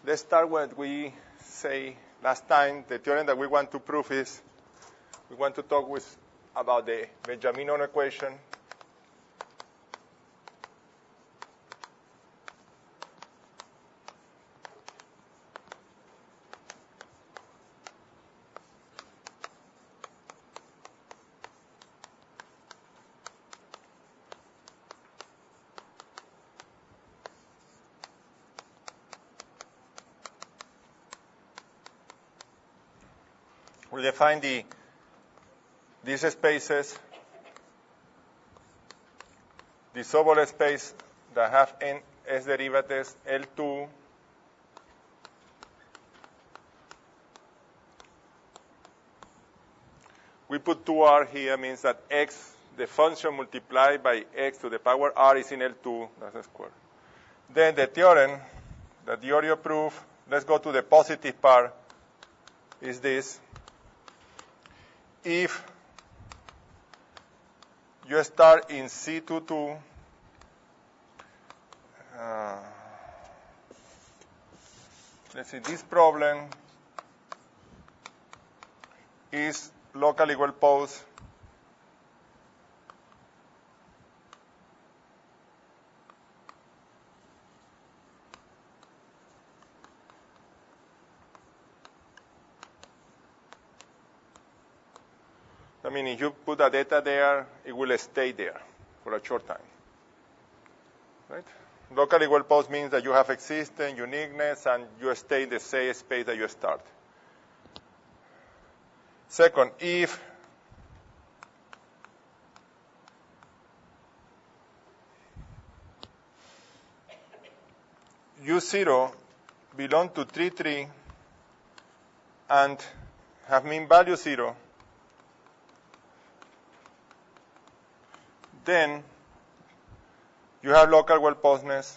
let's start what we say last time. The theorem that we want to prove is we want to talk about the Benjamin equation. We define these spaces, the subole space that have n s derivatives, L2, we put 2r here, means that x, the function multiplied by x to the power r is in L2, that's a square. Then the theorem that you already proved, let's go to the positive part, is this. If you start in C22, let's see, this problem is locally well posed. I mean, if you put the data there, it will stay there for a short time. Right? Locally well posed means that you have existence, uniqueness, and you stay in the same space that you start. Second, if U0 belong to 3, 3 and have mean value 0, then you have local well-posedness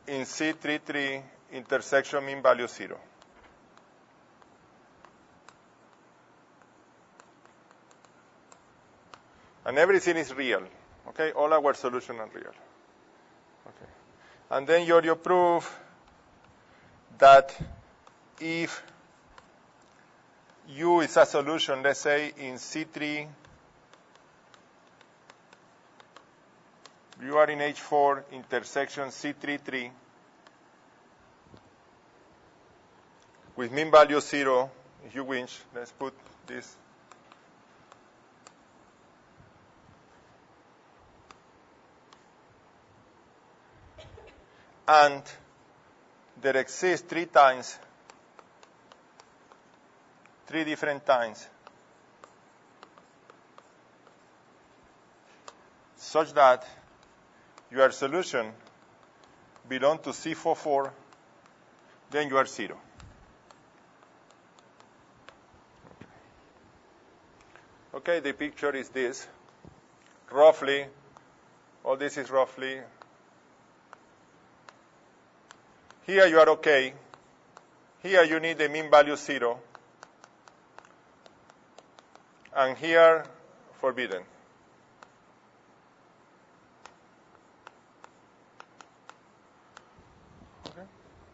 in C33 intersection mean value 0. And everything is real. Okay, all our solutions are real. Okay. And then you prove that if U is a solution, let's say in C3, you are in H4 intersection C33 with mean value 0, if you wish. Let's put this. And there exists 3 different times, such that your solution belongs to C44, then you are 0. Okay, the picture is this. Roughly, all this is roughly. Here you are okay. Here you need the mean value 0. And here, forbidden.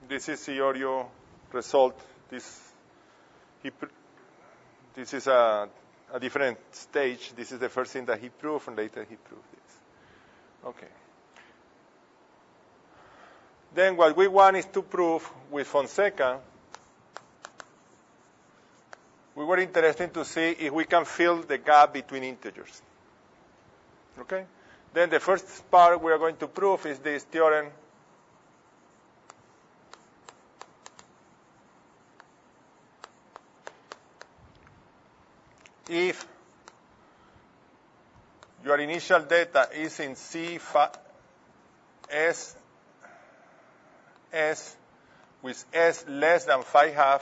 This is your result. This is a different stage. This is the first thing that he proved, and later he proved this. Okay. Then what we want is to prove with Fonseca, we were interested to see if we can fill the gap between integers. Okay? Then the first part we are going to prove is this theorem. If your initial data is in S with S less than 5/2,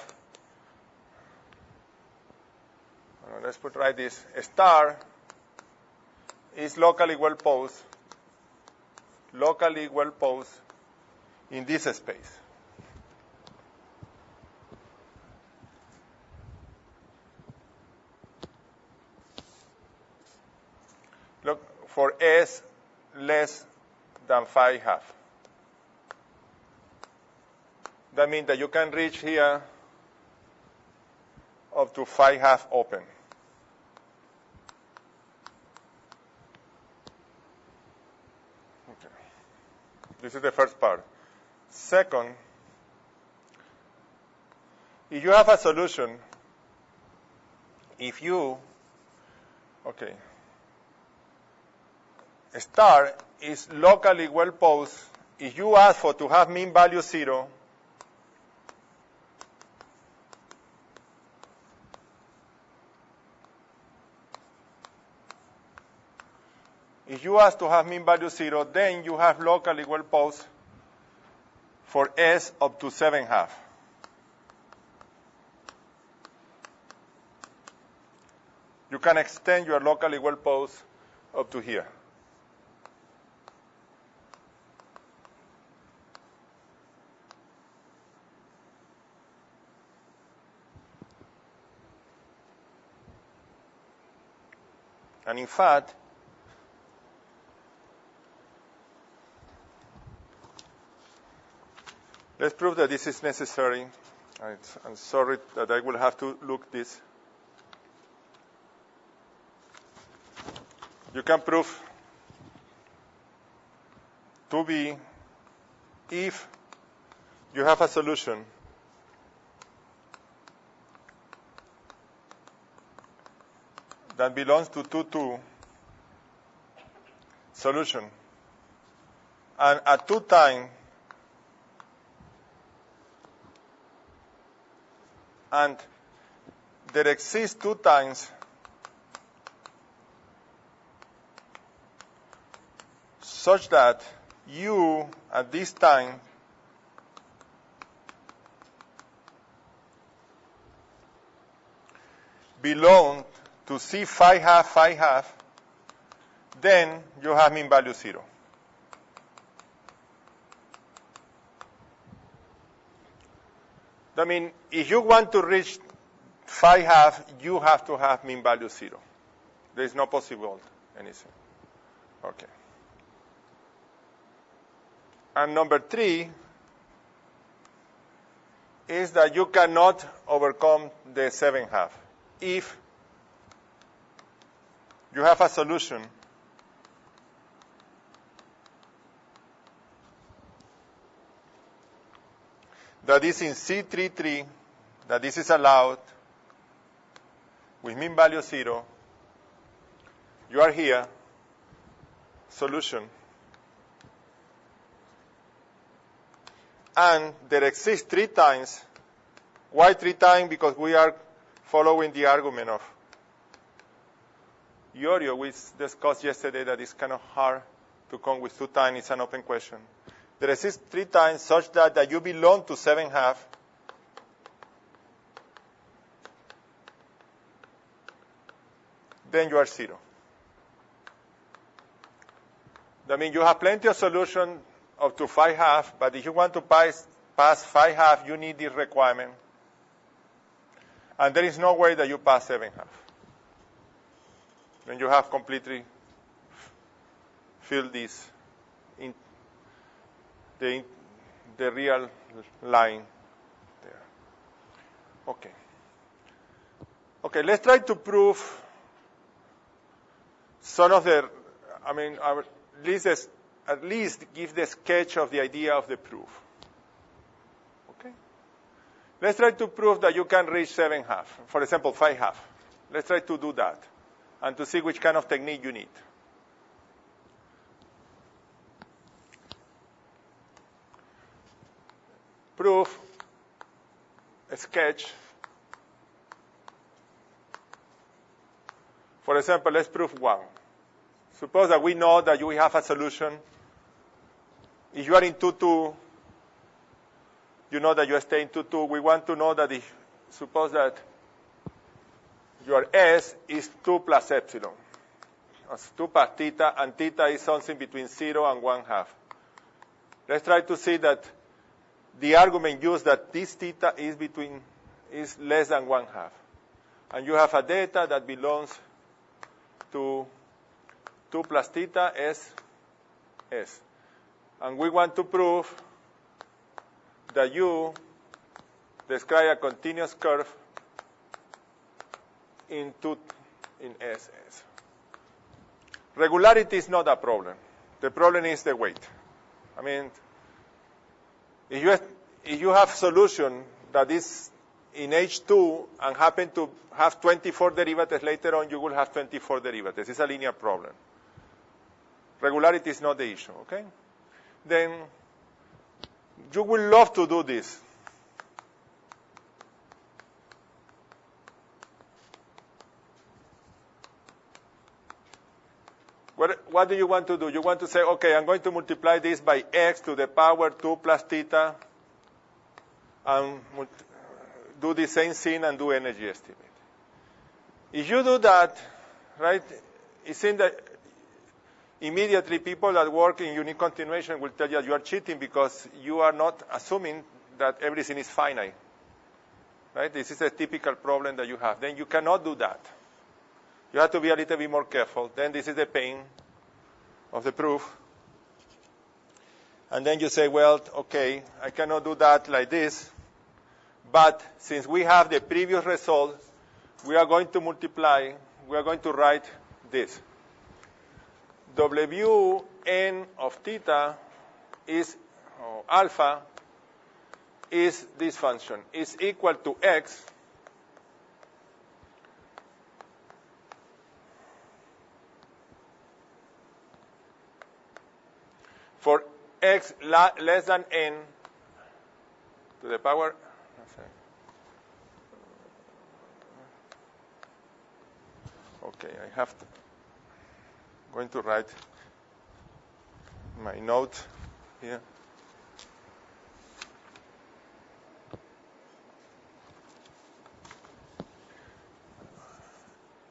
let's write this, star is locally well posed in this space. Look, for S less than 5/2. That means that you can reach here up to phi half open. Okay. This is the first part. Second, if you have a solution, if you, okay, star is locally well posed, if you ask for to have mean value 0, if you ask to have mean value 0, then you have locally well posed for S up to 7/2. You can extend your locally well posed up to here. And in fact, let's prove that this is necessary. I'm sorry that I will have to look this. You can prove to be if you have a solution that belongs to 2,2 solution, and at 2 time, and there exists 2 times such that you at this time belong to C phi half, then you have mean value 0. I mean, if you want to reach phi half, you have to have mean value 0. There is no possible anything. Okay. And number 3 is that you cannot overcome the 7/2. If you have a solution that is in C33, that this is allowed with mean value 0, you are here, solution, and there exists 3 times. Why 3 times? Because we are following the argument of Iorio, we discussed yesterday that it's kind of hard to come with 2 times. It's an open question. There exists 3 times such that you belong to 7/2, then you are 0. That means you have plenty of solution up to phi half, but if you want to pass phi half, you need this requirement. And there is no way that you pass 7/2. Then you have completely filled this in the real line there. Okay. Okay, let's try to prove some of the, at least give the sketch of the idea of the proof. Okay? Let's try to prove that you can reach 7/2. For example, phi half. Let's try to do that and to see which kind of technique you need. Proof, a sketch. For example, let's prove 1. Suppose that we know that you have a solution. If you are in 2,2, you know that you stay in 2,2. We want to know that suppose that your S is 2 plus epsilon. That's 2 plus theta, and theta is something between 0 and 1/2. Let's try to see that the argument used that this theta is less than 1/2. And you have a data that belongs to 2 plus theta S. And we want to prove that you describe a continuous curve in SS. Regularity is not a problem. The problem is the weight. I mean, if you have solution that is in H2 and happen to have 24 derivatives later on, you will have 24 derivatives. It's a linear problem. Regularity is not the issue, okay? Then you will love to do this. What do you want to do? You want to say, okay, I'm going to multiply this by x to the power 2 plus theta, and do the same thing and do energy estimate. If you do that, right, it seems that immediately people that work in unique continuation will tell you that you are cheating because you are not assuming that everything is finite. Right? This is a typical problem that you have. Then you cannot do that. You have to be a little bit more careful. Then this is the pain of the proof. And then you say, well, okay, I cannot do that like this. But since we have the previous result, we are going to multiply, we are going to write this. Wn of theta is, or alpha, is this function, is equal to x for x less than n to the power, okay, I have to, I'm going to write my note here.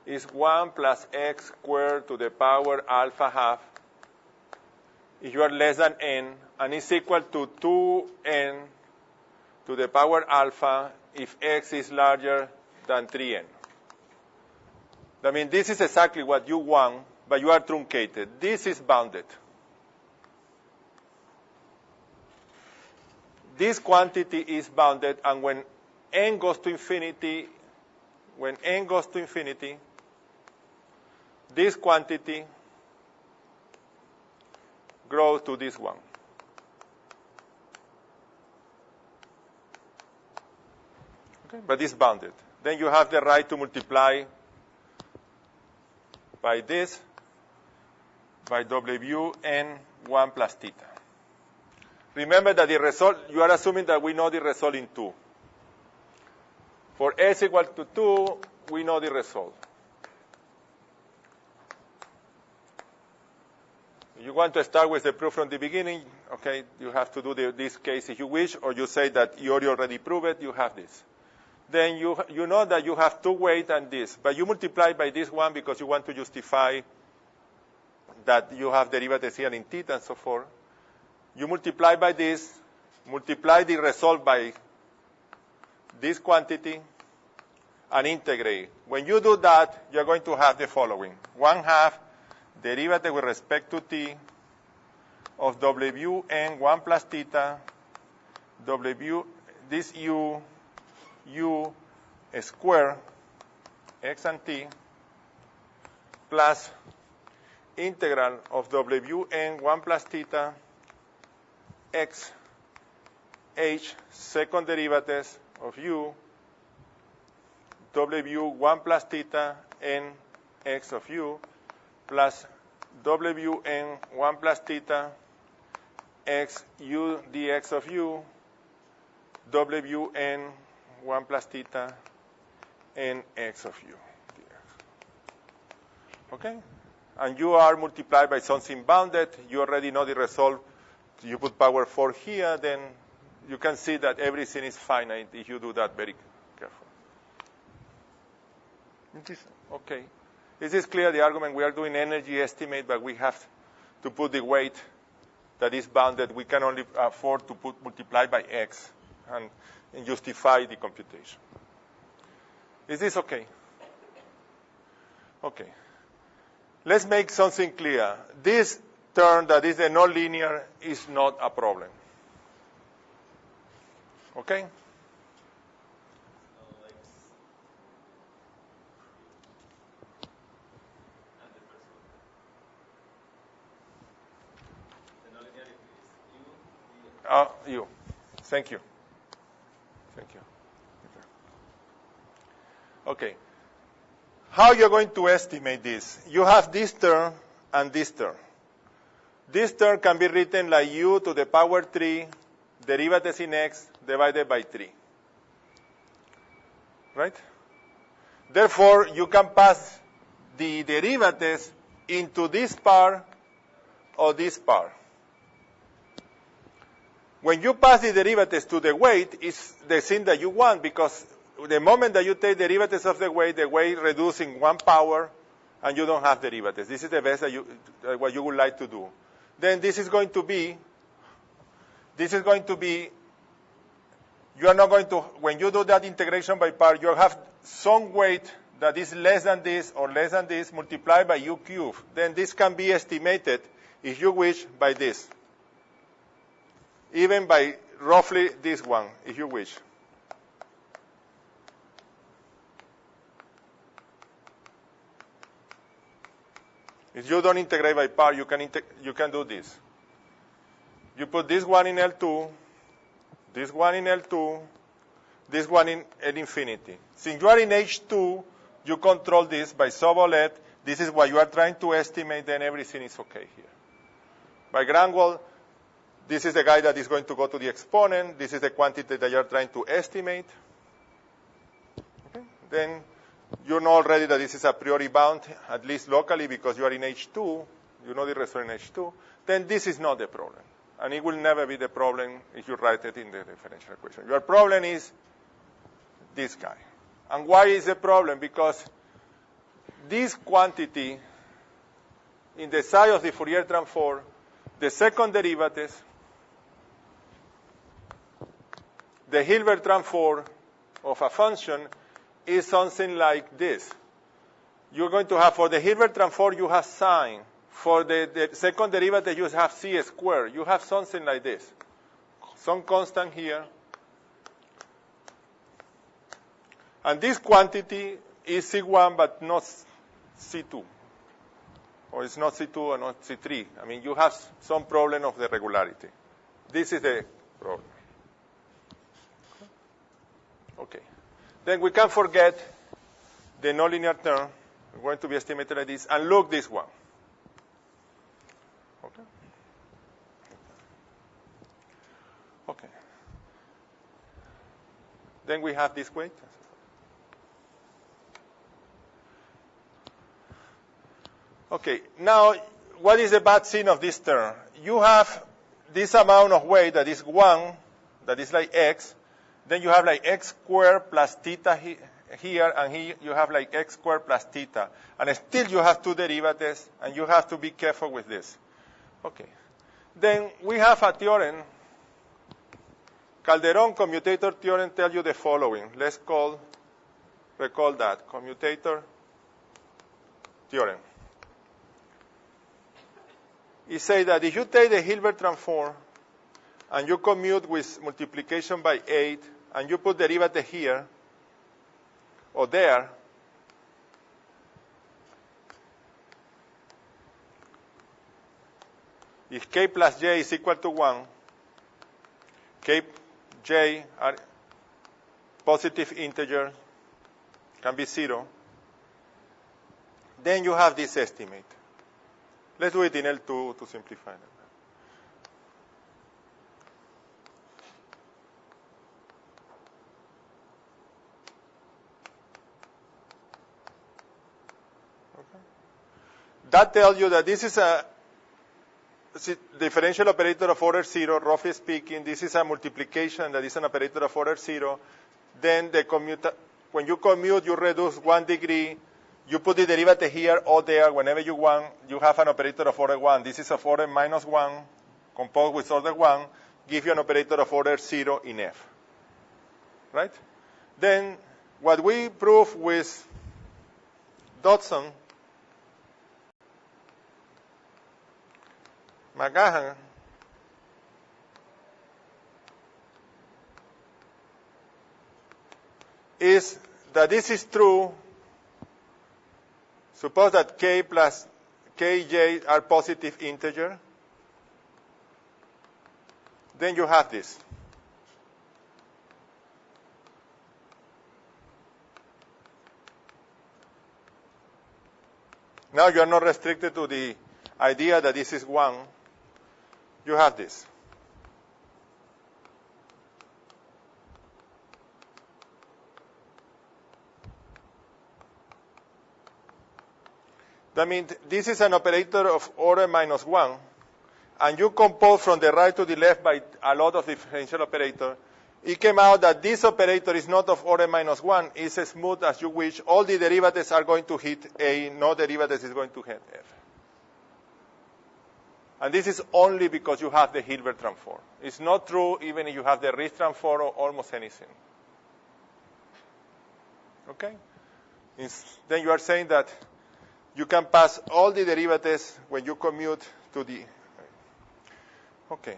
Is 1 plus x squared to the power alpha half if you are less than n, and is equal to 2n to the power alpha if x is larger than 3n. I mean, this is exactly what you want, but you are truncated. This is bounded. This quantity is bounded, and when n goes to infinity, this quantity grows to this one. Okay, but it's bounded. Then you have the right to multiply by this, by Wn 1 plus theta. Remember that the result, you are assuming that we know the result in 2. For s equal to 2, we know the result. If you want to start with the proof from the beginning, okay, you have to do this case if you wish, or you say that you already proved it, you have this. Then you know that you have 2 weight and this, but you multiply by this one because you want to justify that you have derivatives here in theta and so forth. You multiply by this, multiply the result by this quantity, and integrate. When you do that, you're going to have the following. 1/2 derivative with respect to t of Wn 1 plus theta, this u square, x and t, plus integral of Wn 1 plus theta, x, h, second derivatives of u, W1 plus theta n x of u, plus Wn 1 plus theta x u dx of u, Wn 1 plus theta n x of u dx. Okay? And you are multiplied by something bounded. You already know the result. You put power 4 here, then you can see that everything is finite if you do that very carefully. Okay. Is this clear, the argument? We are doing energy estimate, but we have to put the weight that is bounded. We can only afford to multiply by x and justify the computation. Is this okay? Okay. Let's make something clear. This term that is a nonlinear is not a problem. Okay? You. Thank you. Thank you. Okay. How you're going to estimate this? You have this term and this term. This term can be written like u to the power 3, derivatives in x divided by 3. Right? Therefore, you can pass the derivatives into this part or this part. When you pass the derivatives to the weight, it's the thing that you want, because the moment that you take derivatives of the weight reducing one power, and you don't have derivatives. This is the best that what you would like to do. Then this is going to be, you are not going to, when you do that integration by part, you have some weight that is less than this or less than this multiplied by u cubed. Then this can be estimated, if you wish, by this. Even by roughly this one, if you wish. If you don't integrate by part, you can do this. You put this one in L2, this one in L2, this one in L infinity. Since you are in H2, you control this by sub-OLED. This is what you are trying to estimate, then everything is okay here. By Granwall, this is the guy that is going to go to the exponent. This is the quantity that you are trying to estimate. Okay? Then you know already that this is a priori bound, at least locally, because you are in H2. You know the result in H2. Then this is not the problem. And it will never be the problem if you write it in the differential equation. Your problem is this guy. And why is the problem? Because this quantity in the side of the Fourier transform, the second derivatives, the Hilbert transform of a function is something like this. You're going to have, for the Hilbert transform, you have sine. For the second derivative, you have c squared. You have something like this. Some constant here. And this quantity is C1, but not C2. Or it's not C2 or not C3. I mean, you have some problem of the regularity. This is the problem. Okay. Then we can forget the nonlinear term. We're going to be estimated like this. And look this one. Okay. Okay. Then we have this weight. Okay. Now, what is the bad thing of this term? You have this amount of weight that is 1, that is like x. Then you have like x squared plus theta here, and here you have like x squared plus theta. And still you have two derivatives, and you have to be careful with this. Okay. Then we have a theorem. Calderon commutator theorem tells you the following. Let's recall that. Commutator theorem. It says that if you take the Hilbert transform and you commute with multiplication by 8 and you put derivative here or there, if k plus j is equal to 1, k, j are positive integers, can be 0, then you have this estimate. Let's do it in L2 to simplify it. Okay. That tells you that this is a differential operator of order 0, roughly speaking. This is a multiplication that is an operator of order 0. Then when you commute, you reduce 1 degree. You put the derivative here or there whenever you want. You have an operator of order 1. This is of order minus 1, composed with order 1, give you an operator of order 0 in F. Right? Then, what we prove with Dodson, McGahan, is that this is true. Suppose that k plus kj are positive integer. Then you have this. Now you are not restricted to the idea that this is 1. You have this. That means this is an operator of order minus 1, and you compose from the right to the left by a lot of differential operators. It came out that this operator is not of order minus 1. It's as smooth as you wish. All the derivatives are going to hit A. No derivatives is going to hit F. And this is only because you have the Hilbert transform. It's not true even if you have the Ries transform or almost anything. Okay? Then you are saying that you can pass all the derivatives when you commute to the... Okay.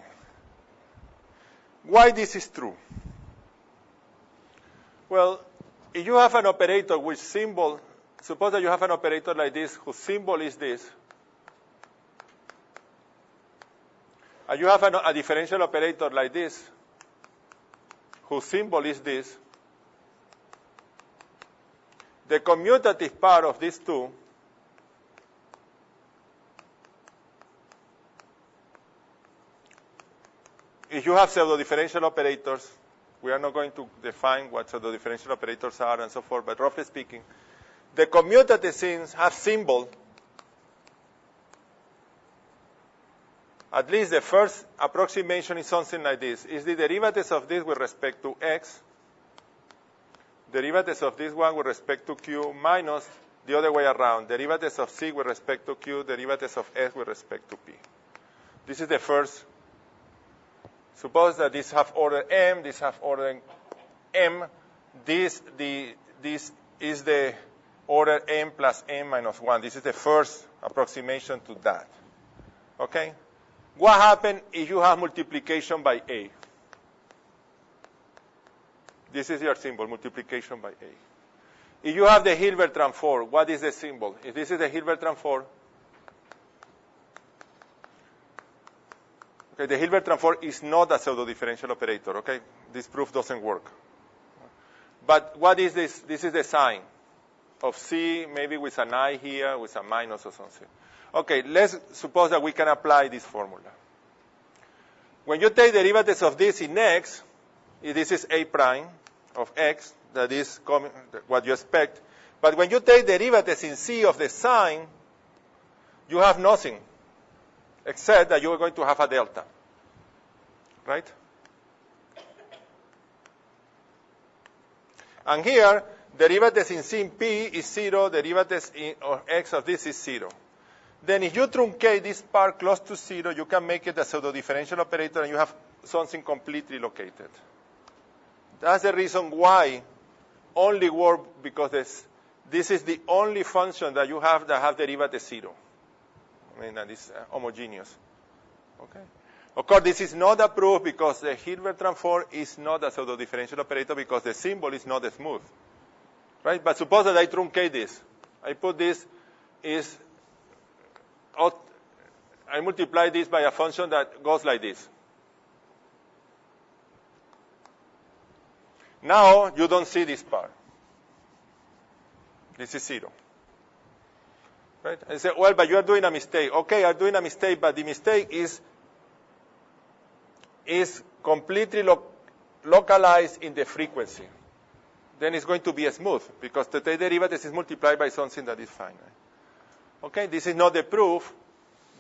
Why this is true? Well, if you have an operator which symbol, suppose that you have an operator like this whose symbol is this, and you have a differential operator like this whose symbol is this, the commutative part of these two if you have pseudo-differential operators, we are not going to define what pseudo-differential operators are and so forth, but roughly speaking, the commutative things have symbol. At least the first approximation is something like this. Is the derivatives of this with respect to x, derivatives of this one with respect to q, minus the other way around, derivatives of c with respect to q, derivatives of s with respect to p. This is the first. Suppose that these have order m, these have order m. This is the order m plus m minus 1. This is the first approximation to that. Okay? What happens if you have multiplication by a? This is your symbol, multiplication by a. If you have the Hilbert transform, what is the symbol? If this is the Hilbert transform, okay, the Hilbert transform is not a pseudo-differential operator, okay? This proof doesn't work. But what is this? This is the sign of C, maybe with an I here, with a minus or something. Okay, let's suppose that we can apply this formula. When you take derivatives of this in x, if this is A prime of x, that is what you expect. But when you take derivatives in C of the sign, you have nothing, except that you are going to have a delta, right? And here, derivatives in C in P is 0, derivatives of x of this is 0. Then if you truncate this part close to 0, you can make it a pseudo-differential operator, and you have something completely located. That's the reason why only work, because this is the only function that you have that have derivative 0. I mean, that is homogeneous. Okay? Of course, this is not a proof because the Hilbert transform is not a pseudo-differential operator because the symbol is not smooth. Right? But suppose that I truncate this. I put this is, I multiply this by a function that goes like this. Now, you don't see this part. This is 0. Right? I say, well, but you are doing a mistake. Okay, I'm doing a mistake, but the mistake is completely localized in the frequency. Then it's going to be smooth, because the derivative is multiplied by something that is finite. Okay, this is not the proof,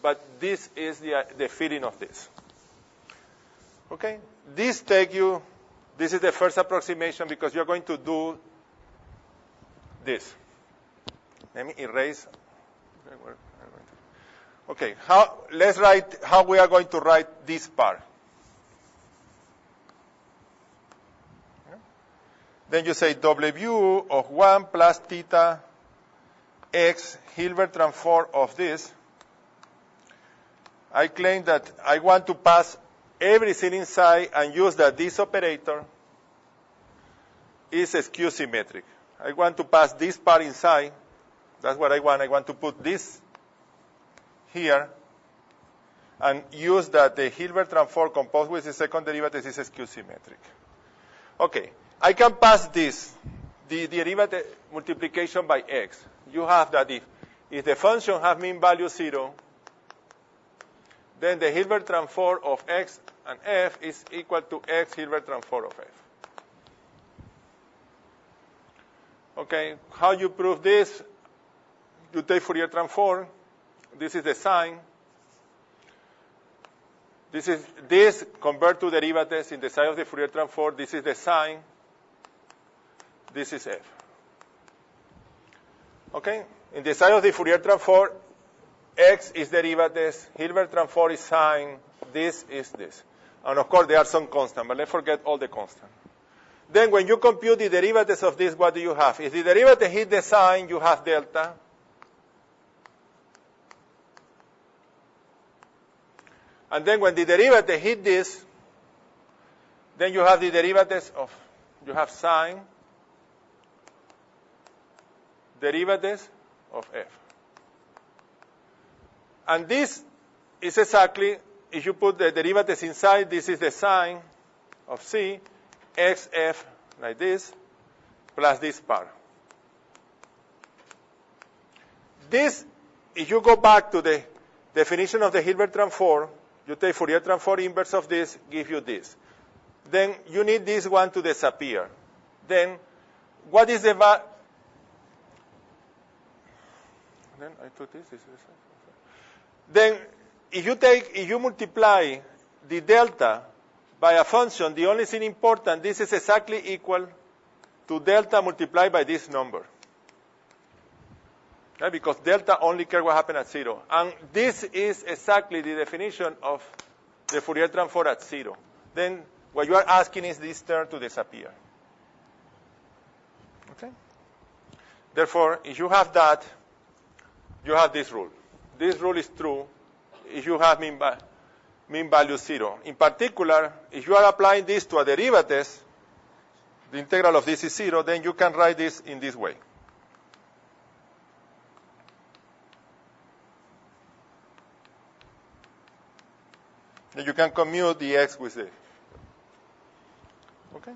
but this is the feeling of this. Okay, this is the first approximation because you're going to do this. Let me erase. Okay, let's write how we are going to write this part. Yeah. Then you say W of 1 plus theta x Hilbert transform of this. I claim that I want to pass everything inside and use that this operator is skew symmetric. I want to pass this part inside. That's what I want. I want to put this here and use that the Hilbert transform composed with the second derivative is skew symmetric. Okay, I can pass this, the derivative multiplication by x. You have that if the function has mean value 0, then the Hilbert transform of x and f is equal to x Hilbert transform of f. Okay, how you prove this? You take Fourier transform. This is the sign. This convert to derivatives in the side of the Fourier transform. This is the sign. This is f. Okay? In the side of the Fourier transform, x is derivatives, Hilbert transform is sign, this is this. And of course, there are some constants, but let's forget all the constants. Then when you compute the derivatives of this, what do you have? If the derivative hit the sign, you have delta. And then when the derivative hit this, then you have the derivatives of, you have sine, derivatives of f. And this is exactly, if you put the derivatives inside, this is the sine of c, xf, like this, plus this part. This, if you go back to the definition of the Hilbert transform, you take Fourier transform inverse of this, give you this. Then you need this one to disappear. Then what is the value? Then I took this. Then if you multiply the delta by a function, the only thing important, this is exactly equal to delta multiplied by this number. Okay, because delta only cares what happens at 0. And this is exactly the definition of the Fourier transform at 0. Then what you are asking is this term to disappear. Okay? Therefore, if you have that, you have this rule. This rule is true if you have mean value 0. In particular, if you are applying this to a derivative, the integral of this is 0, then you can write this in this way. Then you can commute the x with it. Okay?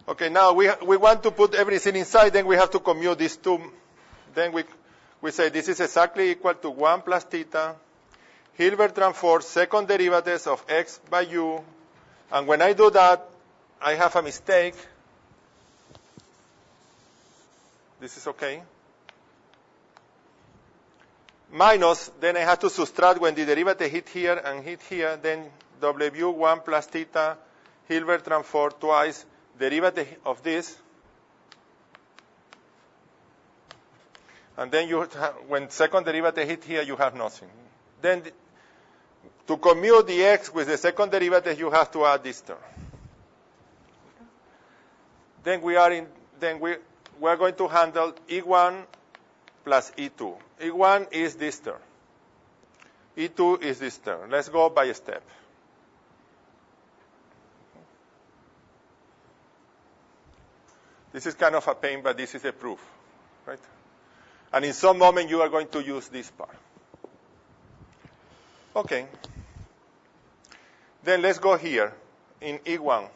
Okay, now we want to put everything inside, then we have to commute these two. Then we say this is exactly equal to 1 plus theta, Hilbert transform second derivatives of x by u. And when I do that, I have a mistake. This is okay. Minus, then I have to subtract when the derivative hit here and hit here, then w1 plus theta, Hilbert transform twice, derivative of this. And then when second derivative hit here, you have nothing. Then to commute the x with the second derivative, you have to add this term. Then we are going to handle E1 plus E2. E1 is this term. E2 is this term. Let's go by step. This is kind of a pain, but this is the proof, right? And in some moment, you are going to use this part. Okay. Then let's go here in E1.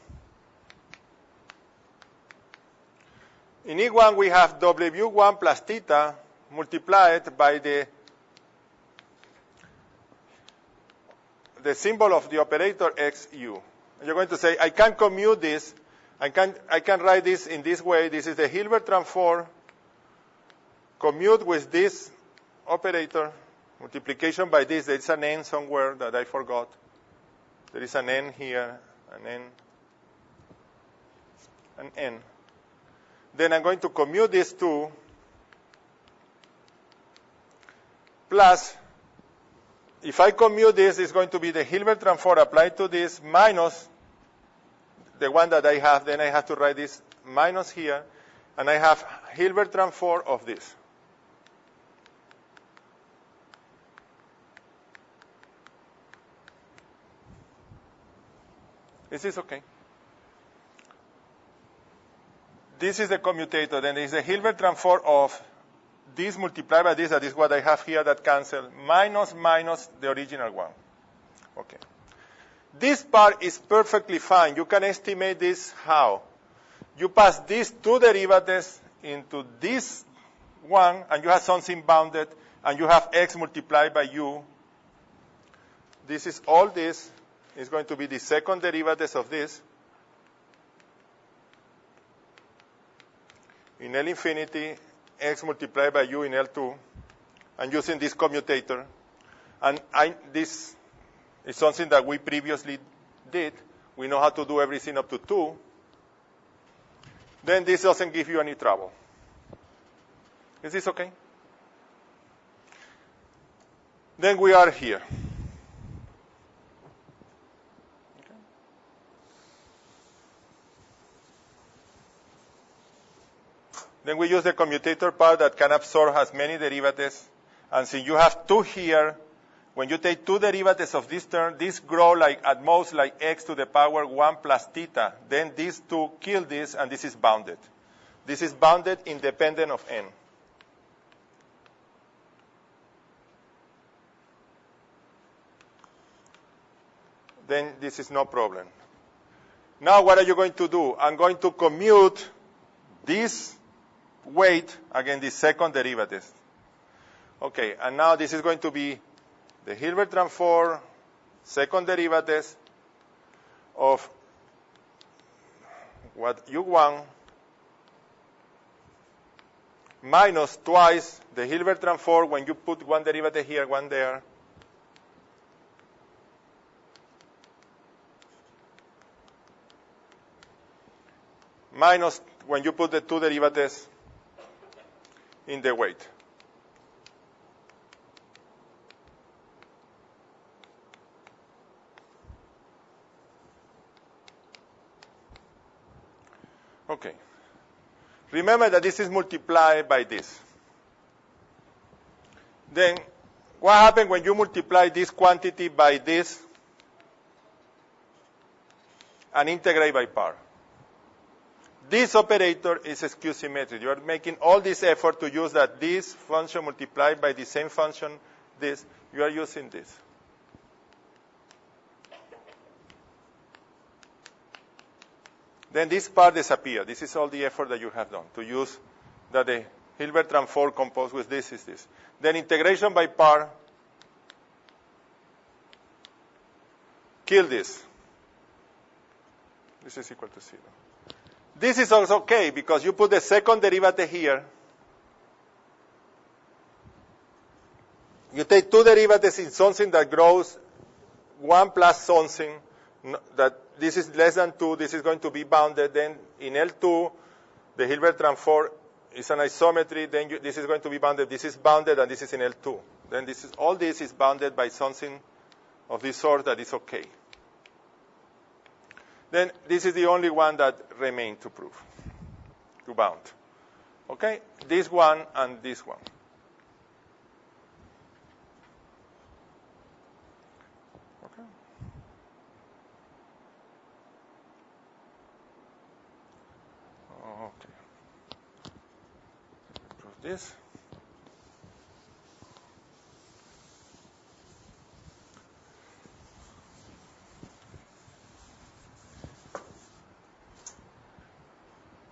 In E1, we have W1 plus theta multiplied by the symbol of the operator XU. You're going to say, I can commute this. I can write this in this way. This is the Hilbert transform. Commute with this operator. Multiplication by this. There is an n somewhere that I forgot. There is an n here, an n, an n. Then I'm going to commute these two, plus, if I commute this, it's going to be the Hilbert transform applied to this minus the one that I have. Then I have to write this minus here, and I have Hilbert transform of this. Is this okay? This is the commutator. Then there is the Hilbert transform of this multiplied by this, that is what I have here that cancel, minus the original one. Okay. This part is perfectly fine. You can estimate this how? You pass these two derivatives into this one, and you have something bounded, and you have x multiplied by u. This is all this. Is going to be the second derivatives of this. In L infinity, x multiplied by u in L2, and using this commutator. And this is something that we previously did. We know how to do everything up to 2. Then this doesn't give you any trouble. Is this okay? Then we are here. Then we use the commutator part that can absorb as many derivatives. And since you have 2 here, when you take 2 derivatives of this term, this grow like at most like x to the power 1 plus theta. Then these 2 kill this, and this is bounded. This is bounded independent of n. Then this is no problem. Now what are you going to do? I'm going to commute this weight against the second derivative. Okay, and now this is going to be the Hilbert transform, second derivative of what u1 minus twice the Hilbert transform when you put one derivative here, one there. Minus when you put the 2 derivatives in the weight. Okay. Remember that this is multiplied by this. Then, what happens when you multiply this quantity by this and integrate by part? This operator is skew symmetric. You are making all this effort to use that this function multiplied by the same function, this. You are using this. Then this part disappears. This is all the effort that you have done to use that the Hilbert transform composed with this is this. Then integration by part, kill this. This is equal to 0. This is also okay because you put the second derivative here. You take 2 derivatives in something that grows 1 plus something, that this is less than 2, this is going to be bounded. Then in L2, the Hilbert transform is an isometry. Then this is going to be bounded. This is bounded, and this is in L2. Then all this is bounded by something of this sort that is okay. Then this is the only one that remains to prove, to bound. Okay? This one and this one. Okay? Okay. Prove this.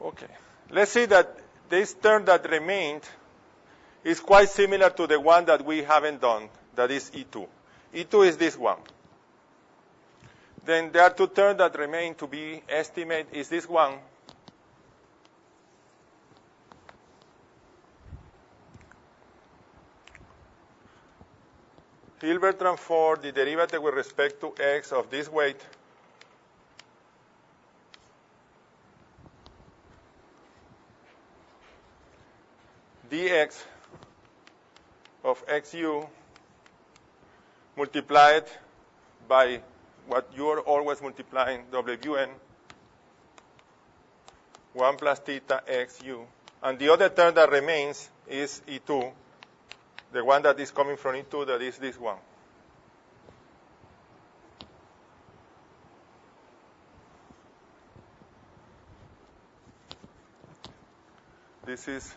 Okay. Let's see that this term that remained is quite similar to the one that we haven't done, that is E2. E2 is this one. Then there are 2 terms that remain to be estimated, is this one. Hilbert transform the derivative with respect to x of this weight dx of xu multiplied by what you are always multiplying, wn, 1 plus theta xu. And the other term that remains is E2, the one that is coming from E2, that is this one. This is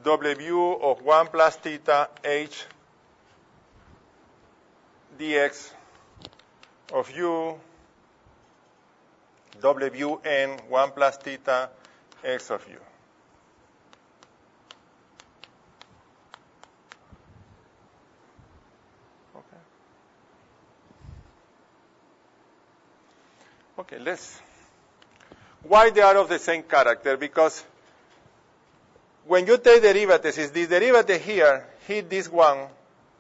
W of 1 plus theta h dx of u Wn 1 plus theta x of u. Okay, why they are of the same character? Because when you take derivatives, if this derivative here hit this one,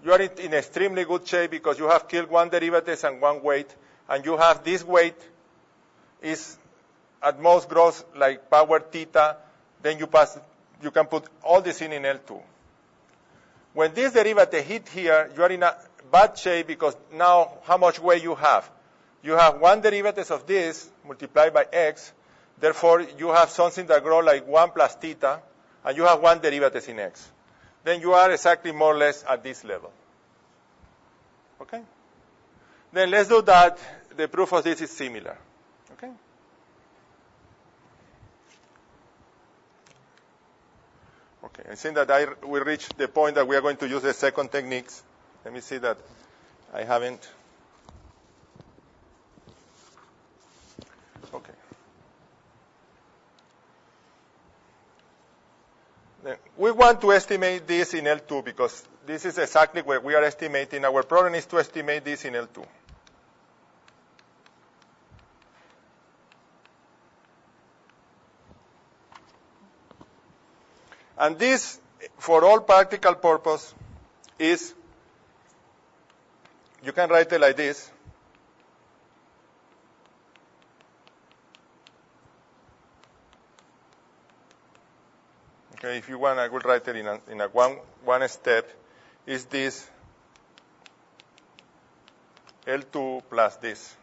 you are in extremely good shape because you have killed one derivative and one weight, and you have this weight is at most grows like power theta, then you can put all this in L2. When this derivative hit here, you are in a bad shape because now how much weight you have? You have one derivative of this multiplied by x. Therefore, you have something that grows like 1 plus theta, and you have one derivative in x. Then you are exactly more or less at this level. Okay? Then let's do that. The proof of this is similar. Okay? Okay, I think that we reached the point that we are going to use the second techniques. Let me see that I haven't. Okay. Then we want to estimate this in L2 because this is exactly where we are estimating. Our problem is to estimate this in L2. And this, for all practical purpose, is, you can write it like this. Okay, if you want, I will write it in a one step. Is this L2 plus this?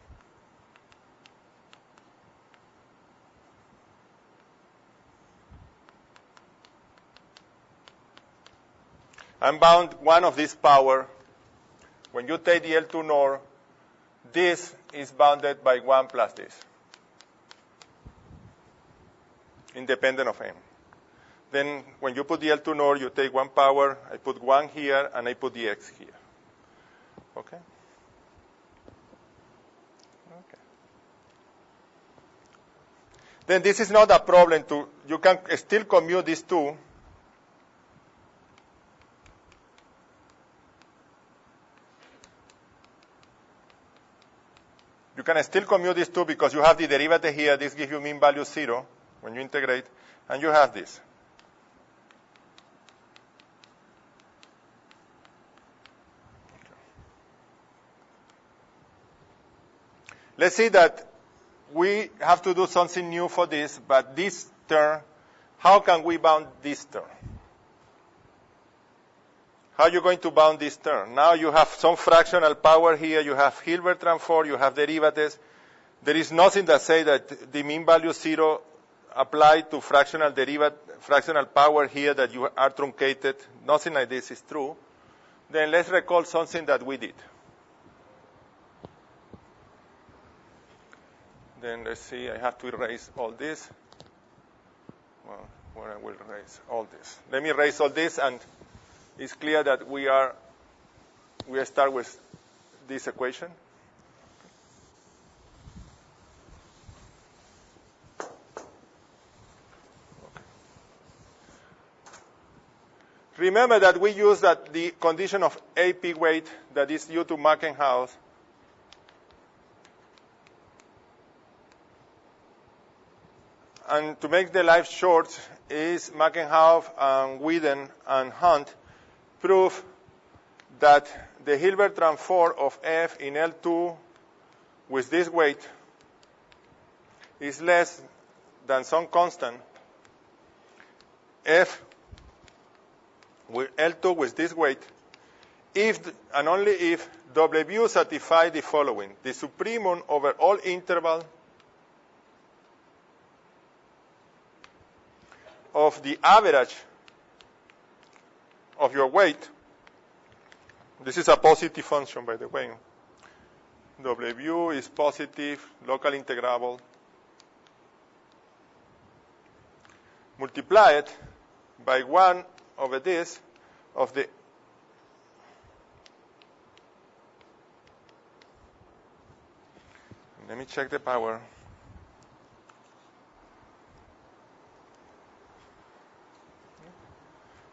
I'm bound one of this power. When you take the L2 NOR, this is bounded by 1 plus this, independent of m. Then when you put the L2 NOR, you take one power, I put 1 here, and I put the x here. Okay? Okay. Then this is not a problem you can still commute these two. You can still commute these two because you have the derivative here. This gives you mean value 0 when you integrate, and you have this. Let's see that we have to do something new for this, but this term, how can we bound this term? How are you going to bound this term? Now you have some fractional power here, you have Hilbert transform, you have derivatives. There is nothing that says that the mean value 0 apply to fractional power here that you are truncated. Nothing like this is true. Then let's recall something that we did. Then let's see, I have to erase all this. Well, where I will erase all this. Let me erase all this, and it's clear that we start with this equation. Remember that we use that the condition of AP weight that is due to Mackenhouse. And to make the life short, is Mackenhouse and Whedon and Hunt prove that the Hilbert transform of F in L2 with this weight is less than some constant F with L2 with this weight if and only if W satisfies the following: the supremum over all interval of the average of your weight. This is a positive function, by the way. W is positive, local integrable. multiplied by 1 over this of the let me check the power.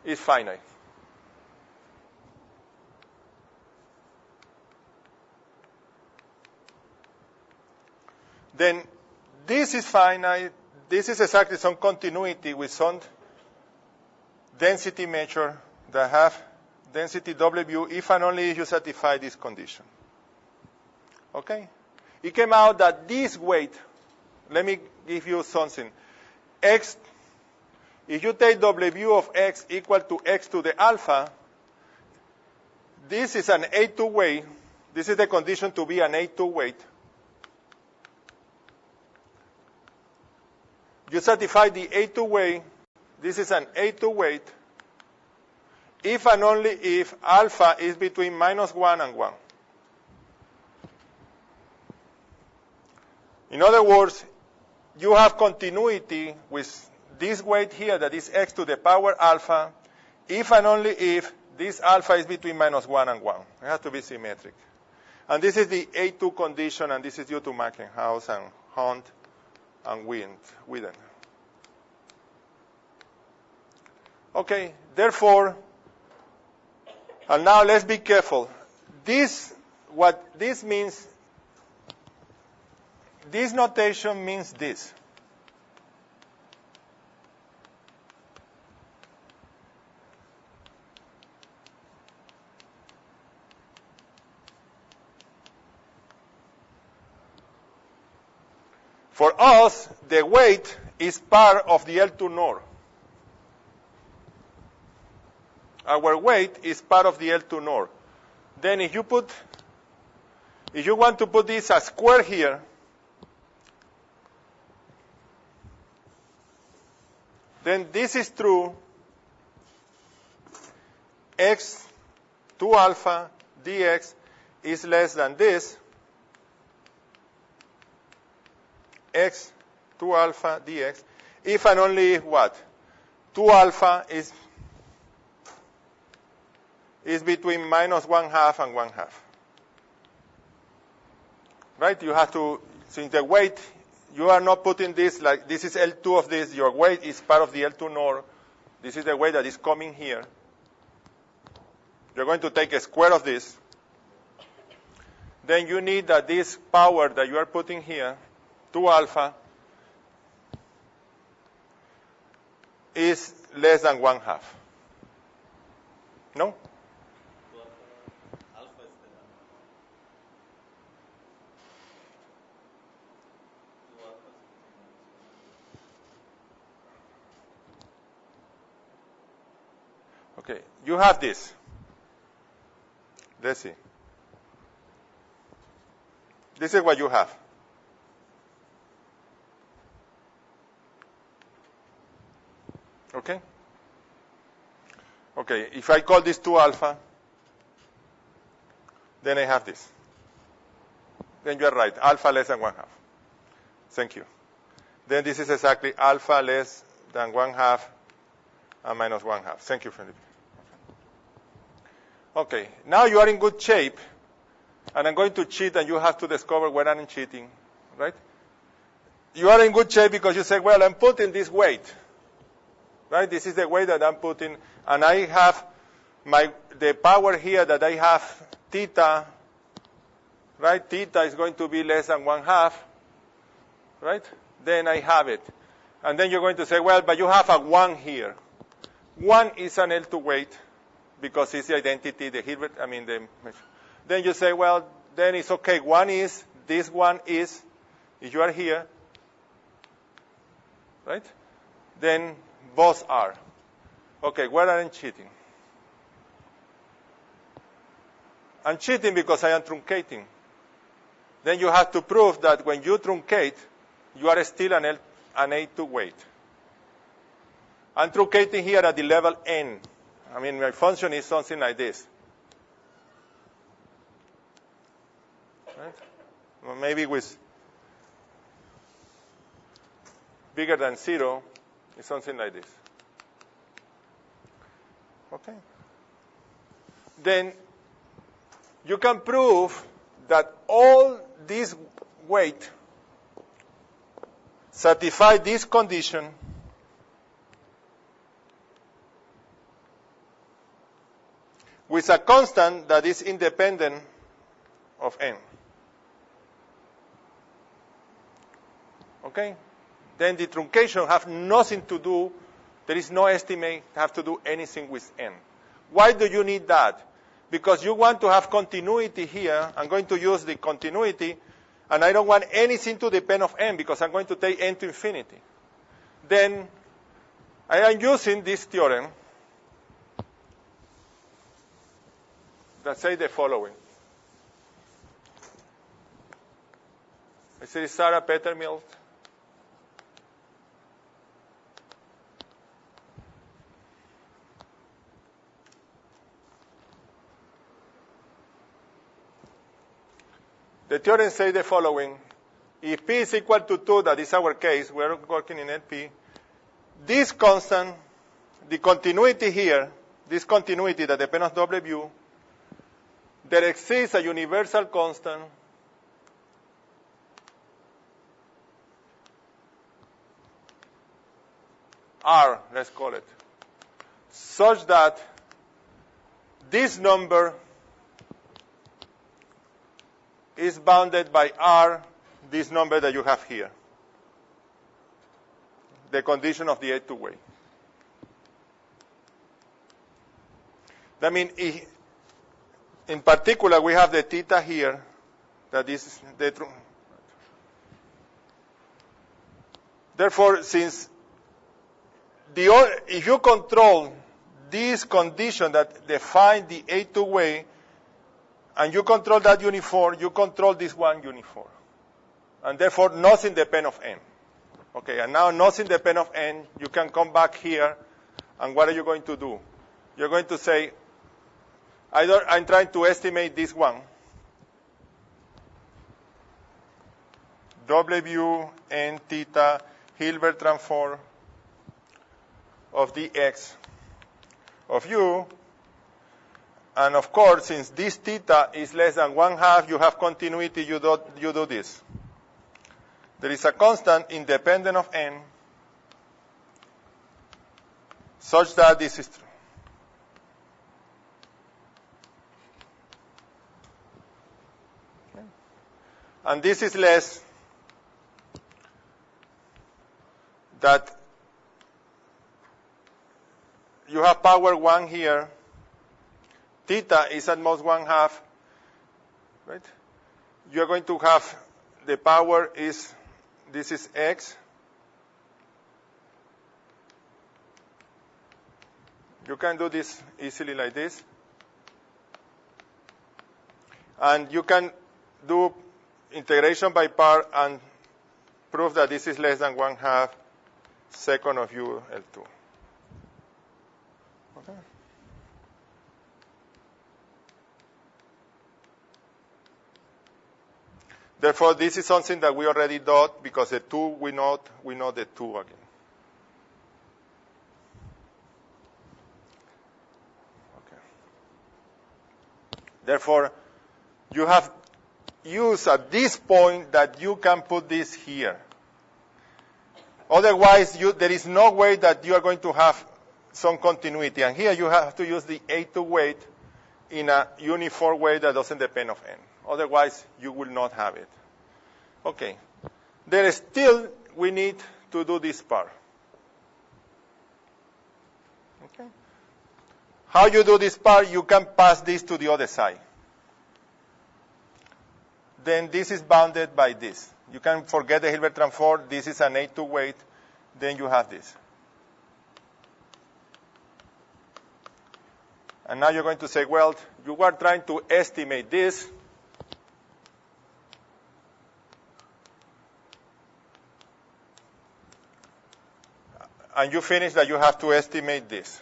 Is finite. Then this is finite. This is exactly some continuity with some density measure that have density W if and only if you satisfy this condition. Okay? It came out that this weight, let me give you something. X, if you take W of X equal to X to the alpha, this is an A2 weight. This is the condition to be an A2 weight. You satisfy the A2 weight. This is an A2 weight if and only if alpha is between -1 and 1. In other words, you have continuity with this weight here that is X to the power alpha if and only if this alpha is between -1 and 1. It has to be symmetric. And this is the A2 condition, and this is due to Mackenhouse and Hunt and Whedon. Okay, therefore, and now let's be careful. What this means, this notation means this. For us, the weight is part of the L2 norm. Our weight is part of the L2 norm. Then if you want to put this as square here, then this is true. X 2 alpha dx is less than this. X 2 alpha dx, if and only if what? 2 alpha is between -1/2 and 1/2. Right? You have to, since the weight, you are not putting this like this is L2 of this. Your weight is part of the L2 norm. This is the weight that is coming here. You're going to take a square of this. Then you need that this power that you are putting here, 2 alpha, is less than 1/2. No? Okay, you have this. Let's see. This is what you have. Okay? Okay, if I call this 2 alpha, then I have this. Then you are right, alpha less than 1/2. Thank you. Then this is exactly alpha less than 1/2 and -1/2. Thank you, Felipe. Okay, now you are in good shape, and I'm going to cheat, and you have to discover where I'm cheating, right? You are in good shape because you say, well, I'm putting this weight, right? This is the weight that I'm putting, and I have the power here that I have theta, right? Theta is going to be less than 1/2, right? Then I have it. And then you're going to say, well, but you have a 1 here. 1 is an L2 weight because it's the identity, the Hilbert, then you say, well, then it's okay. 1 is, this 1 is, if you are here, right? Then both are. Okay, where am I cheating? I'm cheating because I am truncating. Then you have to prove that when you truncate, you are still an A2 weight. I'm truncating here at the level n. My function is something like this. Right? Well, maybe with bigger than 0, It's something like this. Okay. Then you can prove that all this weight satisfy this condition with a constant that is independent of n. Okay? Then the truncation have nothing to do, there is no estimate have to do anything with n. Why do you need that? Because you want to have continuity here. I'm going to use the continuity, and I don't want anything to depend of n because I'm going to take n to infinity. Then I am using this theorem that says the following. This is Sarah Pettermilt. The theorem says the following. If P is equal to 2, that is our case, we're working in LP, this constant, the continuity here, this continuity that depends on W, there exists a universal constant R, let's call it, such that this number is bounded by R, this number that you have here, the condition of the A2 way. That means, in particular, we have the theta here, that is the. Therefore, since if you control this condition that defines the A2 way, and you control that uniform, you control this one uniform. And therefore, nothing depends of n. Okay, and now nothing depends of n. You can come back here, and what are you going to do? You're going to say, either I'm trying to estimate this one, W n theta Hilbert transform of the x of u. And of course, since this theta is less than 1/2, you have continuity, you do this. There is a constant independent of n such that this is true. Okay. And this is less that you have power 1 here. Theta is at most 1/2, right? You're going to have the power is, this is x. You can do this easily like this. And you can do integration by part and prove that this is less than 1/2 second of u L2. Okay. Therefore, this is something that we already did because the 2 we know the 2 again. Okay. Therefore, you have used at this point that you can put this here. Otherwise, there is no way that you are going to have some continuity. And here you have to use the A2 weight in a uniform way that doesn't depend on n. Otherwise, you will not have it. Okay. Then still, we need to do this part. Okay. How you do this part, you can pass this to the other side. Then this is bounded by this. You can forget the Hilbert transform. This is an A2 weight. Then you have this. And now you're going to say, well, you are trying to estimate this. And you finish that you have to estimate this.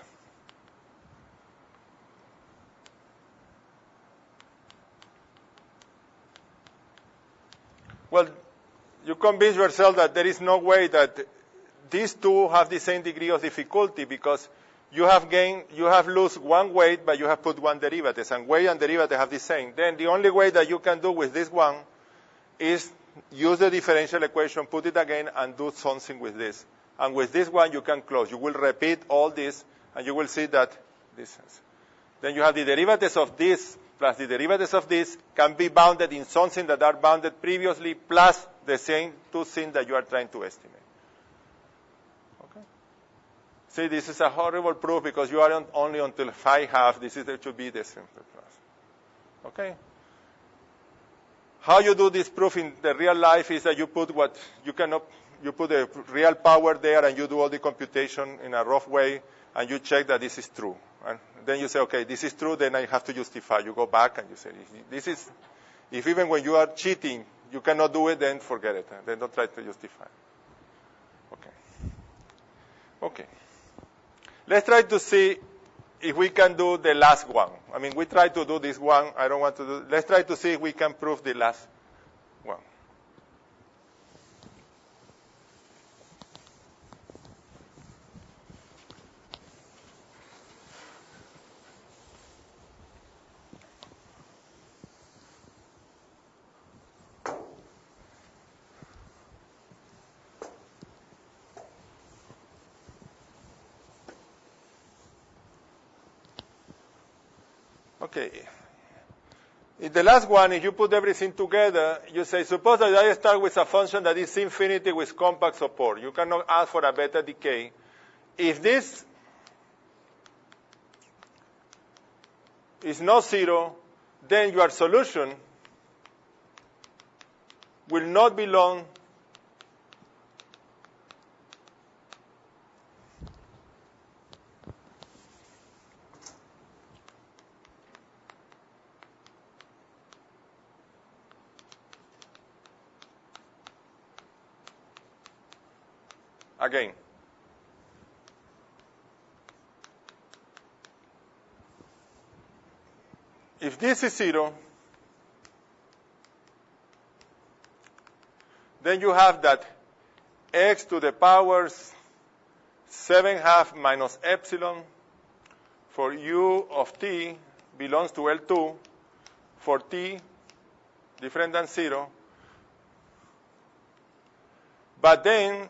Well, you convince yourself that there is no way that these two have the same degree of difficulty because you have lost one weight, but you have put one derivative, and weight and derivative have the same. Then the only way that you can do with this one is use the differential equation, put it again, and do something with this. And with this one, you can close. You will repeat all this, and you will see that this. Then you have the derivatives of this plus the derivatives of this can be bounded in something that are bounded previously plus the same two things that you are trying to estimate. Okay? See, this is a horrible proof because you are only until phi half. This should be the simple class. Okay? How you do this proof in the real life is that you put you put the real power there and you do all the computation in a rough way and you check that this is true. And then you say, okay, this is true, then I have to justify. You go back and you say, if even when you are cheating, you cannot do it, then forget it. Then don't try to justify. Okay. Let's try to see if we can do the last one. I mean, we try to do this one. I don't want to do. Let's try to see if we can prove the last one. Okay. In the last one, if you put everything together, you say, suppose that I start with a function that is infinity with compact support. You cannot ask for a beta decay. If this is not zero, then your solution will not belong again. If this is zero, then you have that x to the power 7/2 minus epsilon for u of t belongs to L2 for t different than 0. But then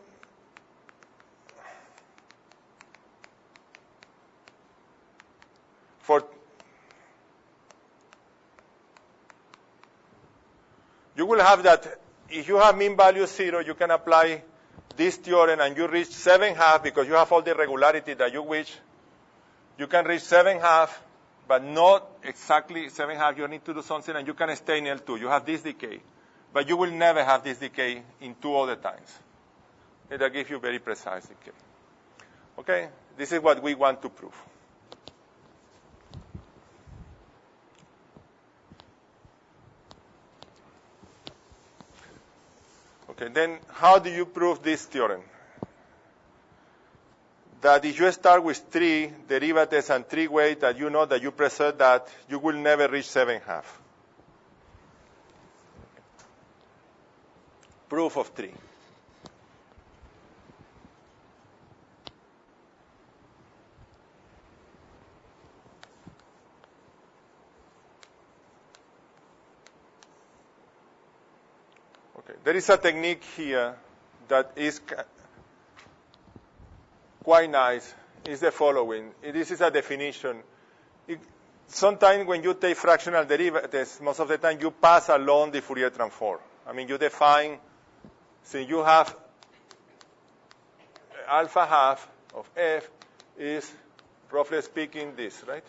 you will have that if you have mean value 0, you can apply this theorem and you reach 7/2 because you have all the regularity that you wish. You can reach 7/2, but not exactly 7/2. You need to do something and you can stay in L2. You have this decay, but you will never have this decay in 2 other times. It'll give you very precise decay. Okay? This is what we want to prove. Okay, then how do you prove this theorem? That if you start with 3 derivatives and 3 weights, that you know that you preserve that, you will never reach 7/2. Proof of 3. There is a technique here that is quite nice. It's the following. This is a definition. Sometimes when you take fractional derivatives, most of the time you pass along the Fourier transform. I mean, you define, since you have alpha half of f is, roughly speaking, this, right?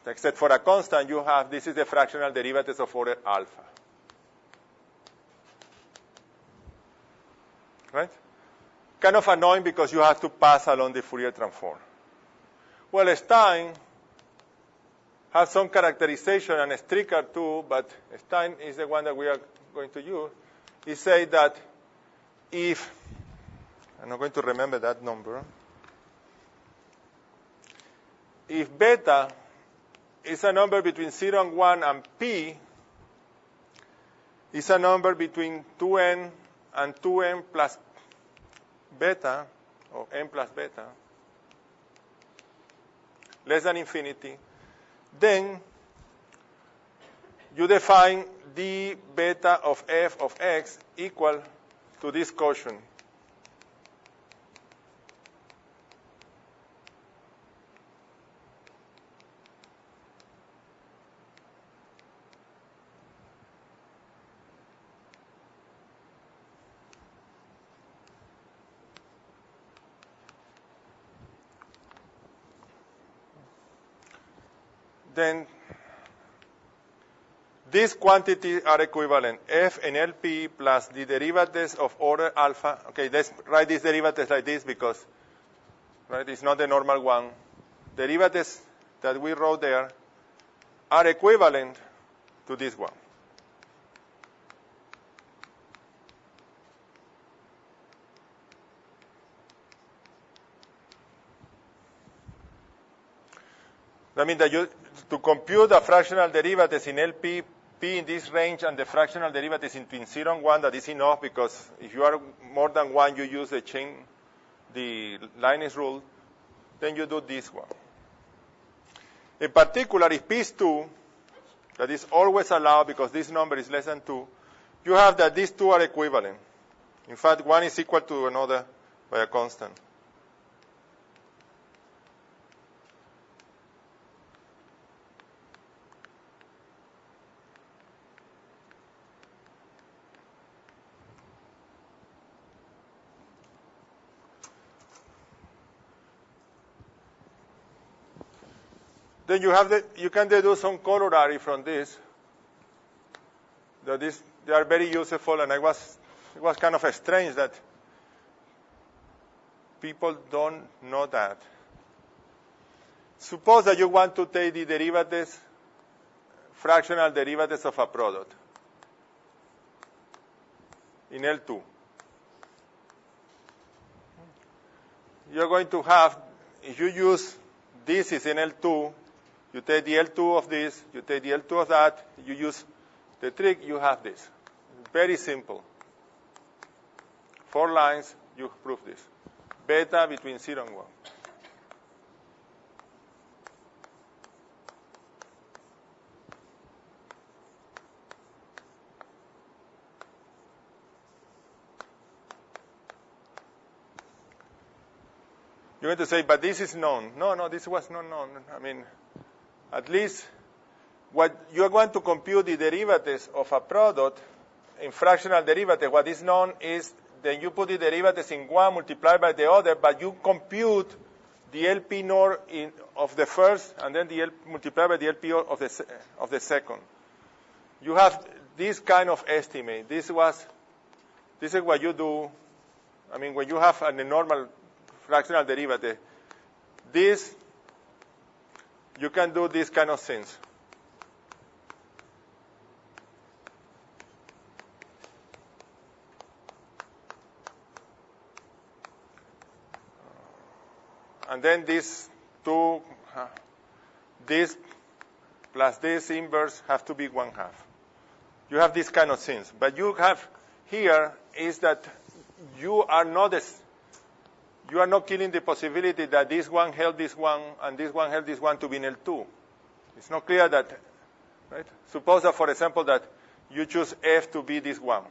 Except for a constant, you have, this is the fractional derivatives of order alpha. Right? Kind of annoying because you have to pass along the Fourier transform. Well, Stein has some characterization and Stricker too, but Stein is the one that we are going to use. He said that if, I'm not going to remember that number, if beta is a number between 0 and 1, and p is a number between 2n and 2n plus beta, or n plus beta, less than infinity, then you define d beta of f of x equal to this quotient. Then these quantities are equivalent. F and LP plus the derivatives of order alpha. Okay, let's write these derivatives like this because it's not the normal one. Derivatives that we wrote there are equivalent to this one. That means that to compute the fractional derivatives in LP, P in this range, and the fractional derivatives between 0 and 1, that is enough because if you are more than 1, you use the Leibniz rule, then you do this one. In particular, if P is 2, that is always allowed because this number is less than 2, you have that these two are equivalent. In fact, one is equal to another by a constant. Then you can deduce some corollary from this. They are very useful, and it was kind of strange that people don't know that. Suppose that you want to take the derivatives, fractional derivatives of a product in L2. You're going to have, if you use this is in L2, you take the L2 of this, you take the L2 of that, you use the trick, you have this. Very simple. 4 lines, you prove this. Beta between 0 and 1. You're going to say, but this is known. No, this was not known. I mean, at least what you're going to compute the derivatives of a product in fractional derivative, what is known is then you put the derivatives in one multiplied by the other, but you compute the LP NOR of the first, and then the multiplied by the LP of the second. You have this kind of estimate. This is what you do. I mean, when you have a normal fractional derivative, you can do this kind of things. And then this plus this inverse have to be 1/2. You have these kind of things. But you have here is that you are not killing the possibility that this one held this one and this one held this one to be in L2. It's not clear that, right? Suppose that, for example, that you choose F to be this one.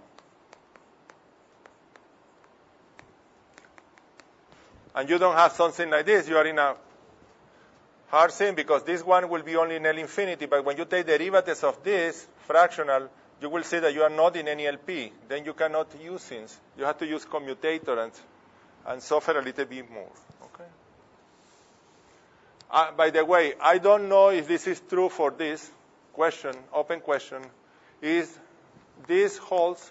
And you don't have something like this. You are in a hard thing because this one will be only in L infinity. But when you take derivatives of this fractional, you will see that you are not in any LP. Then you cannot use things. You have to use commutator and suffer a little bit more. Okay. By the way, I don't know if this is true for this question, open question. Is this holds?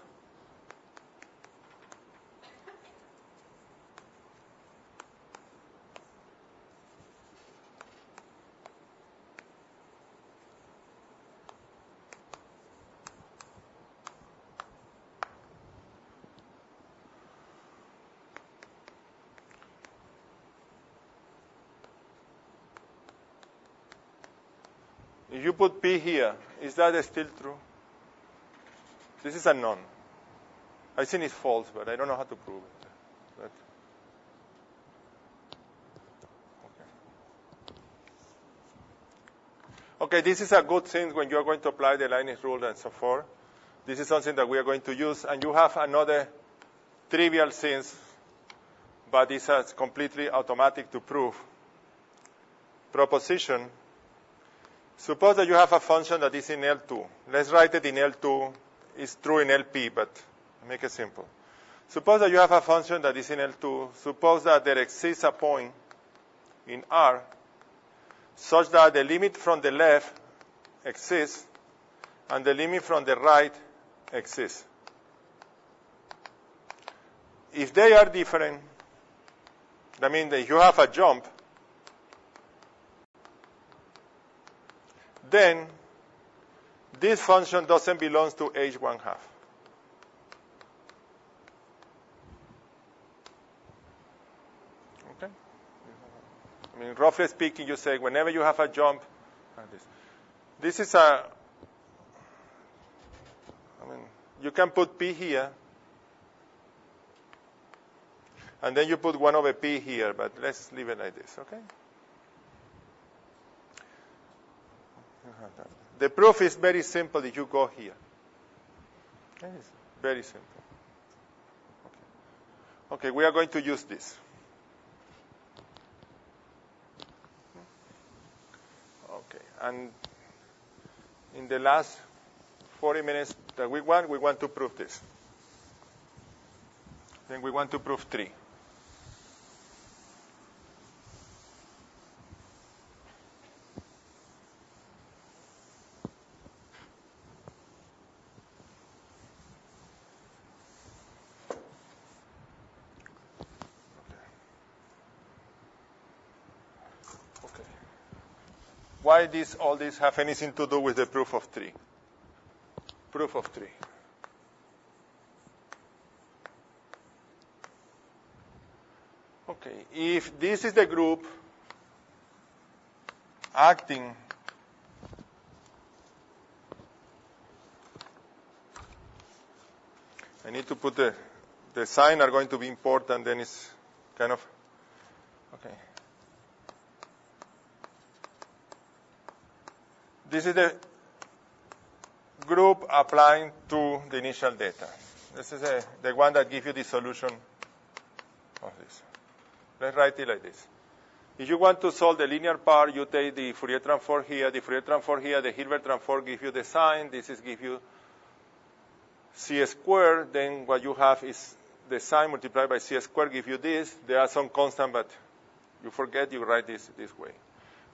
If you put P here, is that still true? This is a known. I think it's false, but I don't know how to prove it. But, okay, this is a good thing when you're going to apply the Leibniz rule and so forth. This is something that we are going to use. And you have another trivial thing, but it's completely automatic to prove. Proposition. Suppose that you have a function that is in L2. Let's write it in L2. It's true in LP, but make it simple. Suppose that you have a function that is in L2. Suppose that there exists a point in R such that the limit from the left exists and the limit from the right exists. If they are different, that means that you have a jump, then this function doesn't belong to H1/2. Okay? I mean, roughly speaking, you say whenever you have a jump, this is a, you can put P here, and then you put 1 over P here, but let's leave it like this, okay? The proof is very simple if you go here. Okay, it's very simple. Okay, we are going to use this. Okay, and in the last 40 minutes that we want to prove this. Then we want to prove 3. Why all this have anything to do with the proof of 3? Proof of 3. Okay, if this is the group acting I need to put the sign are going to be important, then it's kind of, okay. This is the group applying to the initial data. This is the one that gives you the solution of this. Let's write it like this. If you want to solve the linear part, you take the Fourier transform here, the Fourier transform here, the Hilbert transform gives you the sign. This is give you C squared. Then what you have is the sign multiplied by C squared gives you this. There are some constant, but you forget, you write this way.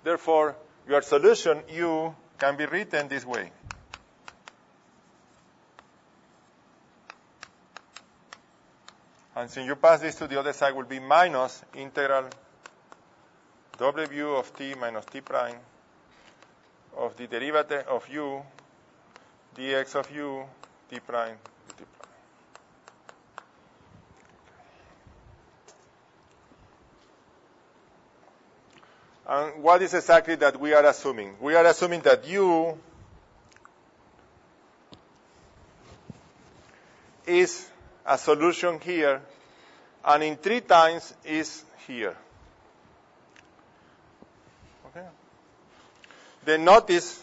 Therefore, your solution, U, can be written this way. And since you pass this to the other side, will be minus integral W of t minus t prime of the derivative of U dx of U t prime t prime. And what is exactly that we are assuming? We are assuming that U is a solution here, and in 3 times is here. Okay. Then notice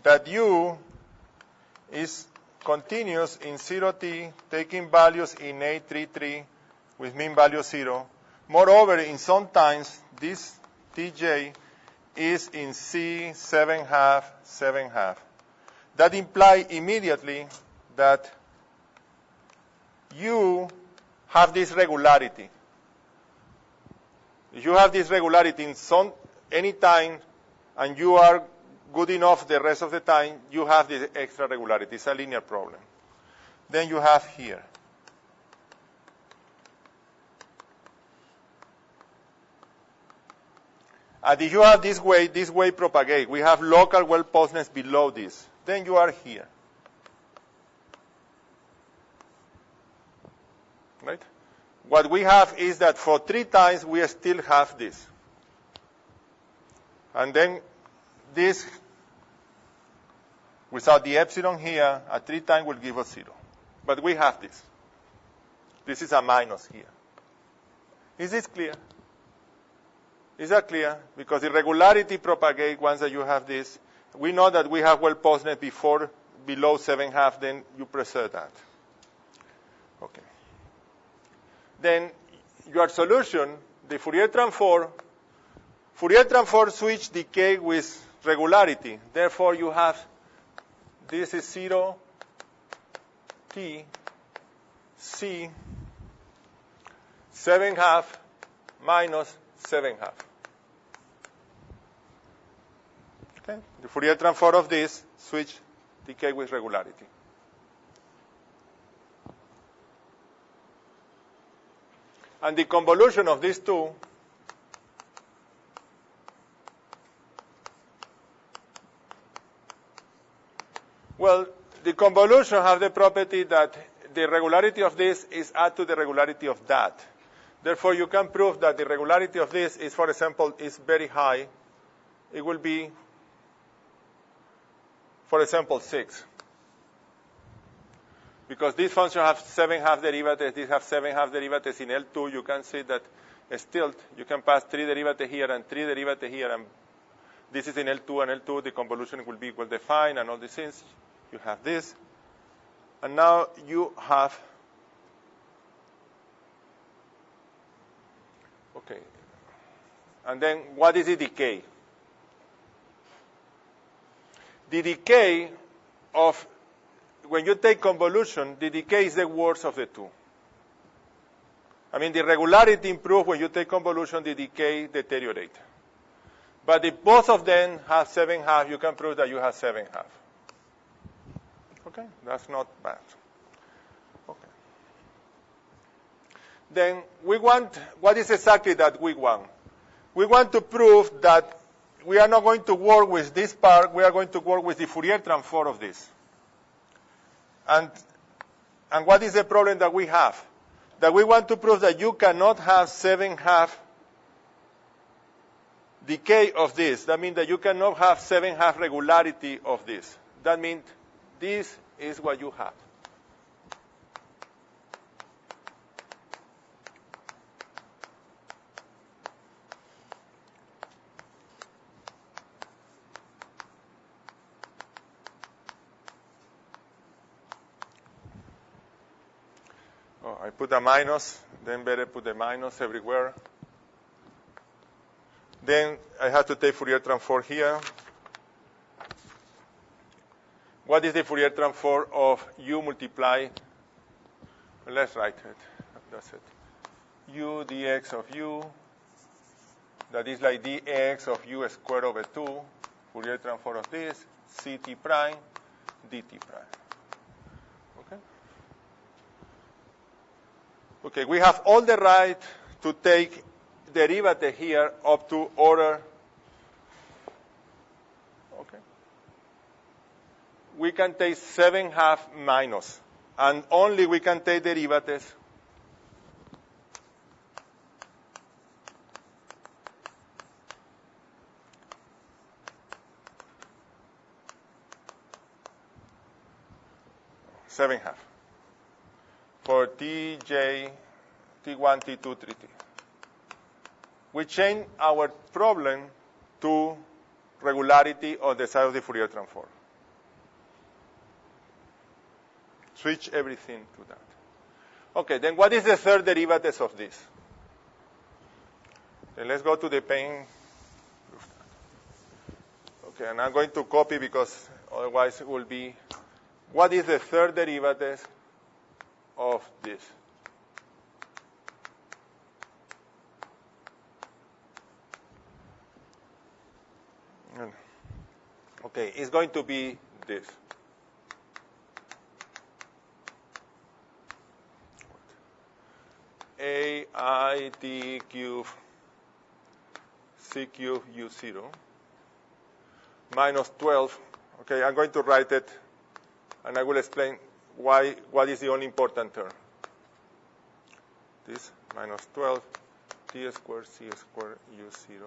that U is continuous in 0t, taking values in A33 with mean value 0. Moreover, in some times, this Tj is in C 7/2, 7/2. That implies immediately that you have this regularity. If you have this regularity in any time, and you are good enough the rest of the time, you have this extra regularity. It's a linear problem. Then you have here. And if you have this way propagate. We have local well postness below this. Then you are here. Right? What we have is that for 3 times we still have this. And then this Without the epsilon here, at 3 times will give us 0. But we have this. This is a minus here. Is this clear? Is that clear? Because irregularity propagates once that you have this. We know that we have well postnet before, below 7.5, then you preserve that. Okay. Then your solution, the Fourier transform switch decay with regularity. Therefore, you have, this is 0, t, c, 7.5 minus 7.5. Okay? The Fourier transform of this switch decay with regularity. And the convolution of these two well, the convolution has the property that the regularity of this is add to the regularity of that. Therefore, you can prove that the regularity of this is, for example, is very high. It will be, for example, 6. Because this function has 7.5 derivatives, this has 7.5 derivatives in L2, you can see that still you can pass 3 derivatives here and 3 derivatives here, and this is in L2 and L2, the convolution will be well defined and all these things. You have this. And now you have, okay. And then what is the decay? The decay of, when you take convolution, the decay is the worst of the two. I mean, the regularity improves when you take convolution, the decay deteriorates. But if both of them have 7.5, you can prove that you have 7.5. Okay, that's not bad. Okay. Then we want, what is exactly that we want? We want to prove that we are not going to work with this part, we are going to work with the Fourier transform of this. And what is the problem that we have? That we want to prove that you cannot have 7.5 decay of this. That means that you cannot have 7.5 regularity of this. That means this is what you have. Oh, I put a minus, then better put a minus everywhere. Then I have to take Fourier transform here. What is the Fourier transform of u multiply? Let's write it. That's it. U dx of u. That is like dx of u squared over 2. Fourier transform of this. ct prime dt prime. Okay? Okay, we have all the right to take derivative here up to order. Okay. We can take 7.5 minus, and only we can take derivatives for tj, t1, t2, 3t. We change our problem to regularity of the side of the Fourier transform. Switch everything to that. Okay, then what is the third derivative of this? Then let's go to the pane. Okay, and I'm going to copy because otherwise it will be, what is the third derivative of this? Okay, it's going to be this. AI t cube c cube u0 minus 12. Okay, I'm going to write it, and I will explain why. What is the only important term? This minus 12 t squared c squared u0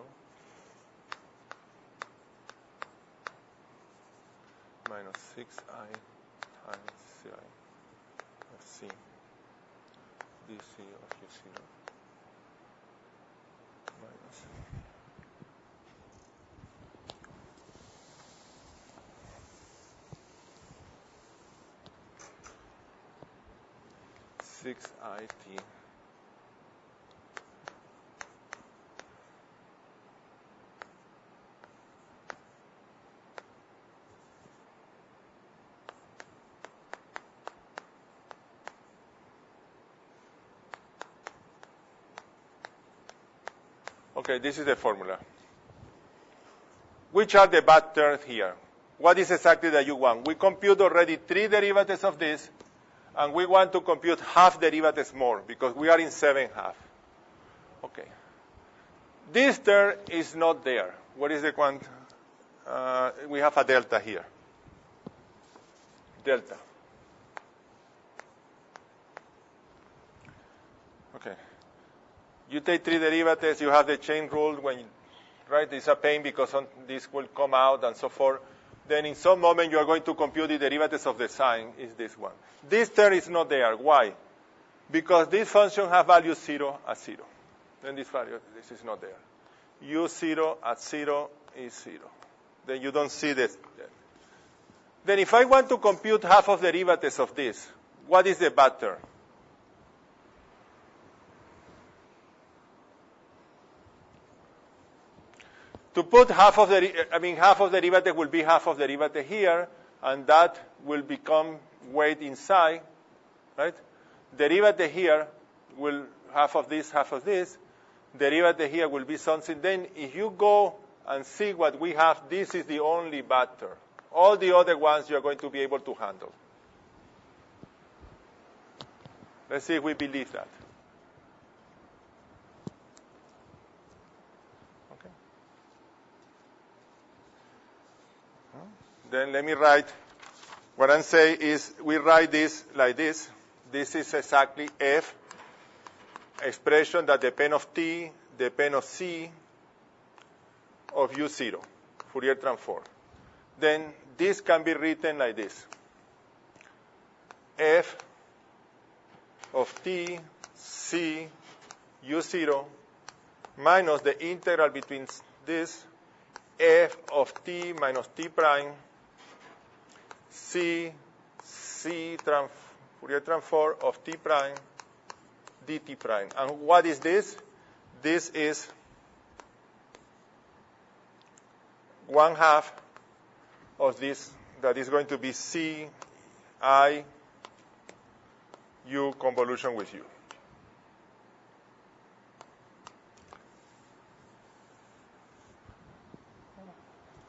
minus 6i times ci of c dc of u0 minus 6it. Okay, this is the formula. Which are the bad terms here? What is exactly that you want? We compute already 3 derivatives of this, and we want to compute half derivatives more, because we are in 7/2. Okay. This term is not there. What is the quant? We have a delta here. Delta. Okay. You take 3 derivatives, you have the chain rule, right? It's a pain because this will come out and so forth. Then in some moment you are going to compute the derivatives of the sign, is this one. This term is not there. Why? Because this function has value 0 at 0. Then this is not there. u0 at 0 is 0. Then you don't see this. Then if I want to compute half of the derivatives of this, what is the bad term? To put half of the derivative will be half of the derivative here, and that will become weight inside, right? Derivative here will half of this, half of this. Derivative here will be something. Then if you go and see what we have, this is the only bad term. All the other ones you are going to be able to handle. Let's see if we believe that. Then let me write, what I'm saying is we write this like this. This is exactly f, expression that depends of t, depends of c, of u0, Fourier transform. Then this can be written like this. F of t, c, u0, minus the integral between this, f of t minus t prime, C Fourier transform of t prime dt prime. And what is this? This is 1/2 of this, that is going to be C I U convolution with U.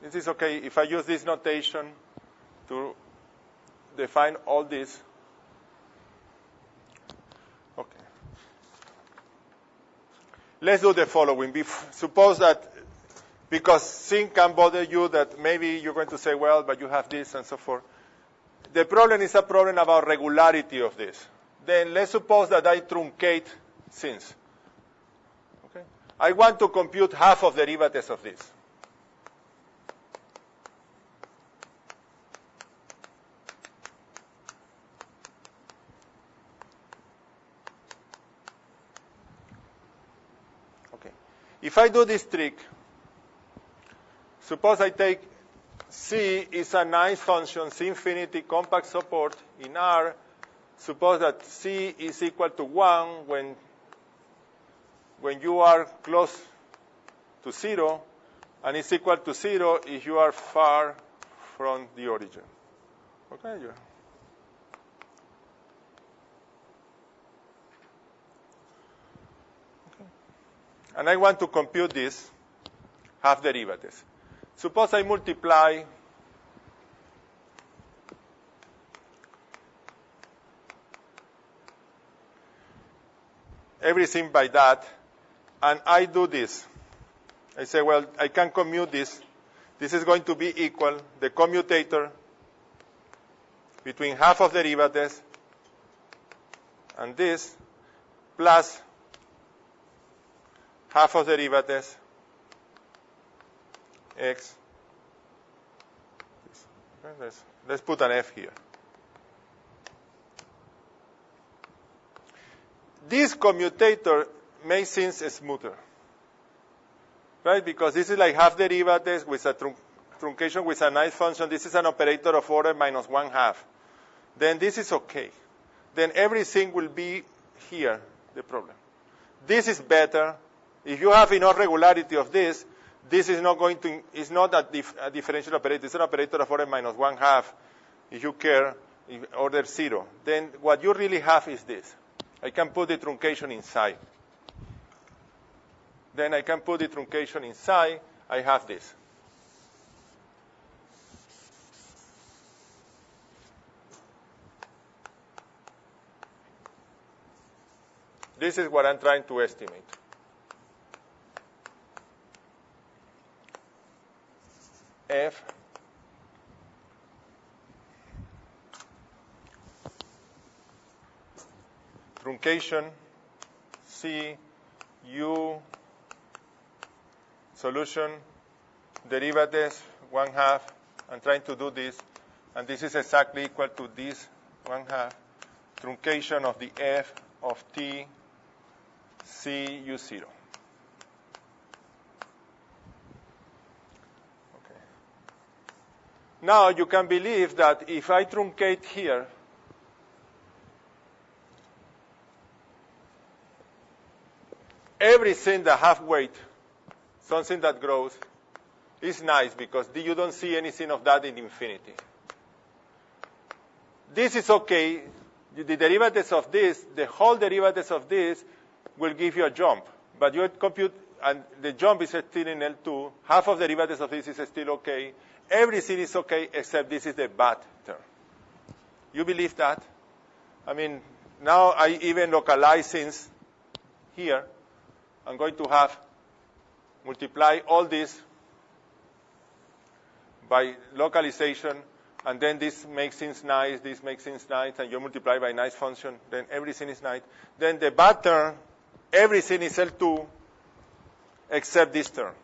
This is okay if I use this notation to define all this. Okay. Let's do the following. Suppose that, because sync can bother you, that maybe you're going to say, well, but you have this and so forth. The problem is a problem about regularity of this. Then let's suppose that I truncate since. Okay? I want to compute half of the derivatives of this. If I do this trick, suppose I take C is a nice function, C infinity compact support in R. Suppose that C is equal to 1 when you are close to 0, and it's equal to 0 if you are far from the origin. Okay? Yeah. And I want to compute this half derivatives. Suppose I multiply everything by that, and I do this. I say, well, I can commute this. This is going to be equal, the commutator between half of derivatives and this, plus half of derivatives x. Okay, let's put an F here. This commutator makes things smoother, right? Because this is like half derivatives with a truncation with a nice function. This is an operator of order minus 1/2. Then this is okay. Then everything will be here, the problem. This is better. If you have enough regularity of this is not going to, it's not a differential operator. It's an operator of order minus 1/2, if you care, order 0. Then what you really have is this. I can put the truncation inside. Then I can put the truncation inside. I have this. This is what I'm trying to estimate. F truncation C U solution derivatives 1/2. I'm trying to do this, and this is exactly equal to this 1/2 truncation of the F of T C U0. Okay. Now you can believe that if I truncate here, everything that have weight, something that grows, is nice because you don't see anything of that in infinity. This is okay. The derivatives of this, the whole derivatives of this, will give you a jump. But you compute, and the jump is still in L2. Half of the derivatives of this is still okay. Everything is okay except this is the bad term. You believe that? I mean, now I even localize things here. I'm going to have multiply all this by localization, and then this makes things nice, this makes things nice, and you multiply by nice function, then everything is nice. Then the bad term, everything is L2 except this term.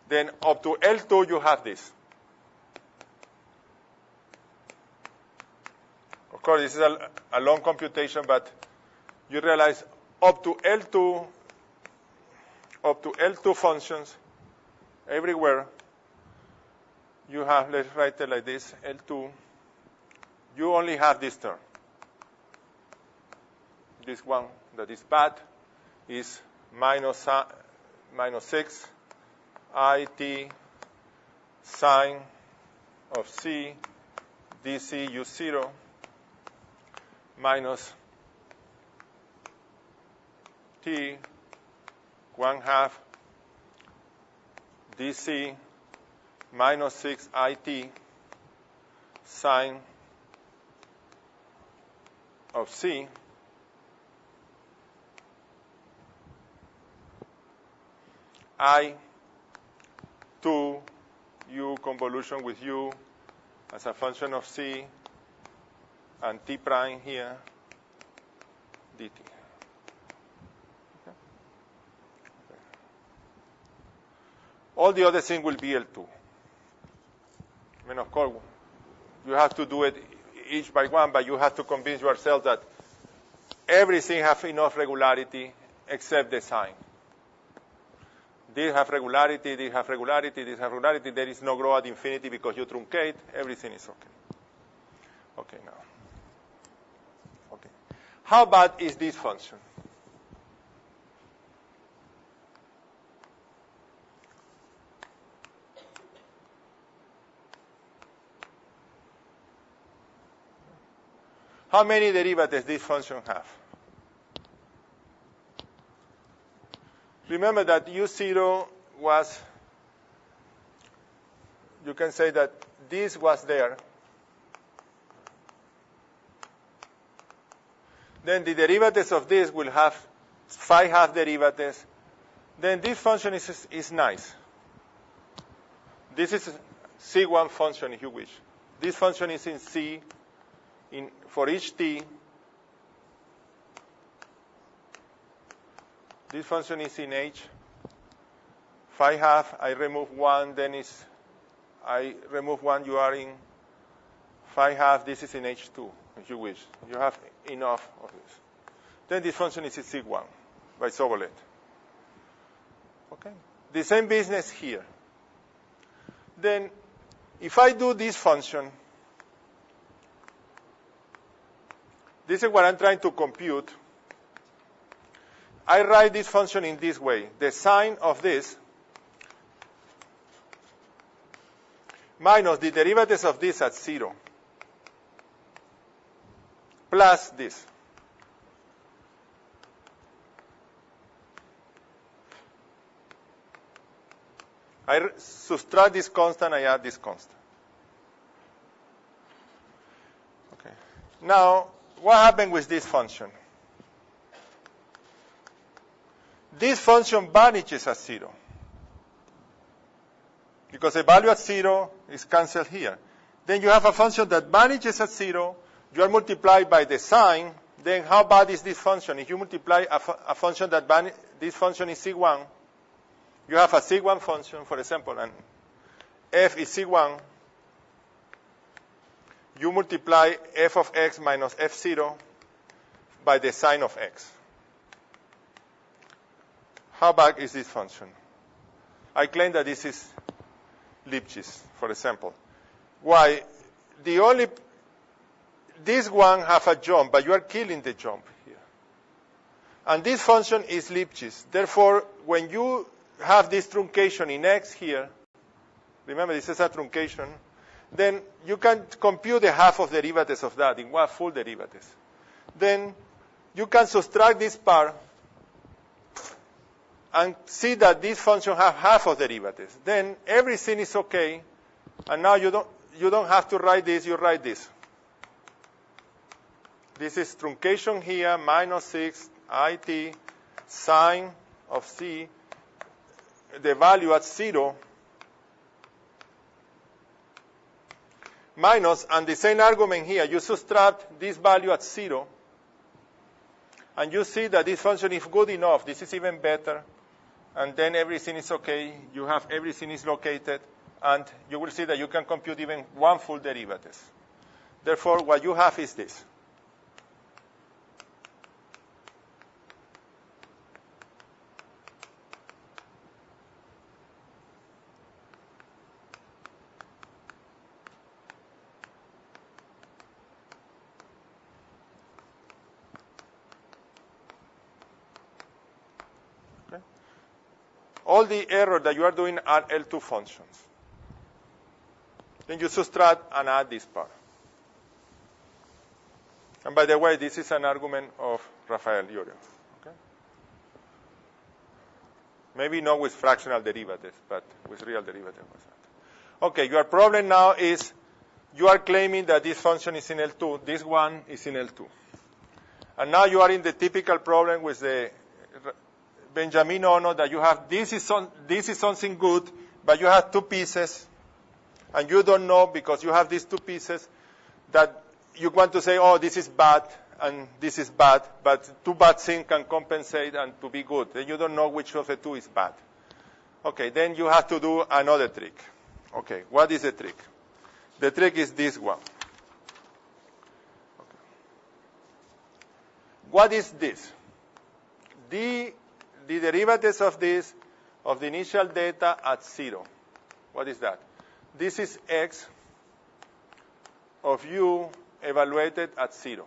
Then up to L2 you have this. Of course, this is a long computation, but you realize up to L2 functions everywhere, you have, let's write it like this, L2, you only have this term. This one that is bad is minus 6 IT sine of C dc U0 minus T 1/2 dc minus 6 IT sine of C I 2 U convolution with U as a function of C and T prime here dt. All the other things will be L2. I mean, of course, you have to do it each by one, but you have to convince yourself that everything has enough regularity except the sign. These have regularity, these have regularity, these have regularity. There is no growth at infinity because you truncate. Everything is okay. Okay, now. Okay. How bad is this function? How many derivatives this function have? Remember that U0 was, you can say that this was there. Then the derivatives of this will have 5 half derivatives. Then this function is nice. This is C1 function, if you wish. This function is in C. For each t, this function is in H. Phi half, I remove 1, then it's I remove one, you are in phi half, this is in H2, if you wish. You have enough of this. Then this function is in sig1 by Sobolet. Okay? The same business here. Then, if I do this function, this is what I'm trying to compute. I write this function in this way. The sine of this minus the derivatives of this at 0 plus this. I subtract this constant, I add this constant. Okay. Now, what happened with this function? This function vanishes at 0. Because the value at 0 is cancelled here. Then you have a function that vanishes at 0. You are multiplied by the sine. Then how bad is this function? If you multiply a function that this function is sig1, you have a sig1 function, for example, and f is sig1. You multiply f of x minus f0 by the sine of x. How bad is this function? I claim that this is Lipschitz, for example. Why? This one have a jump, but you are killing the jump here. And this function is Lipschitz. Therefore, when you have this truncation in x here, remember this is a truncation, then you can compute the half of derivatives of that in one full derivatives. Then you can subtract this part and see that this function has half of derivatives. Then everything is okay, and now you don't have to write this, you write this. This is truncation here, minus 6 it sine of c, the value at 0, minus, and the same argument here, you subtract this value at 0, and you see that this function is good enough. This is even better. And then everything is okay. You have everything is located. And you will see that you can compute even one full derivative. Therefore, what you have is this. All the error that you are doing are L2 functions. Then you subtract and add this part. And by the way, this is an argument of Raphael Iorio. Okay? Maybe not with fractional derivatives, but with real derivatives. Okay, your problem now is you are claiming that this function is in L2. This one is in L2. And now you are in the typical problem with the Benjamin Ono that you have this is something good, but you have two pieces, and you don't know because you have these two pieces that you want to say, oh, this is bad and this is bad, but two bad things can compensate and to be good. Then you don't know which of the two is bad. Okay, then you have to do another trick. Okay, what is the trick? The trick is this one. Okay. What is this? The derivatives of this, of the initial data at 0. What is that? This is x of u evaluated at 0.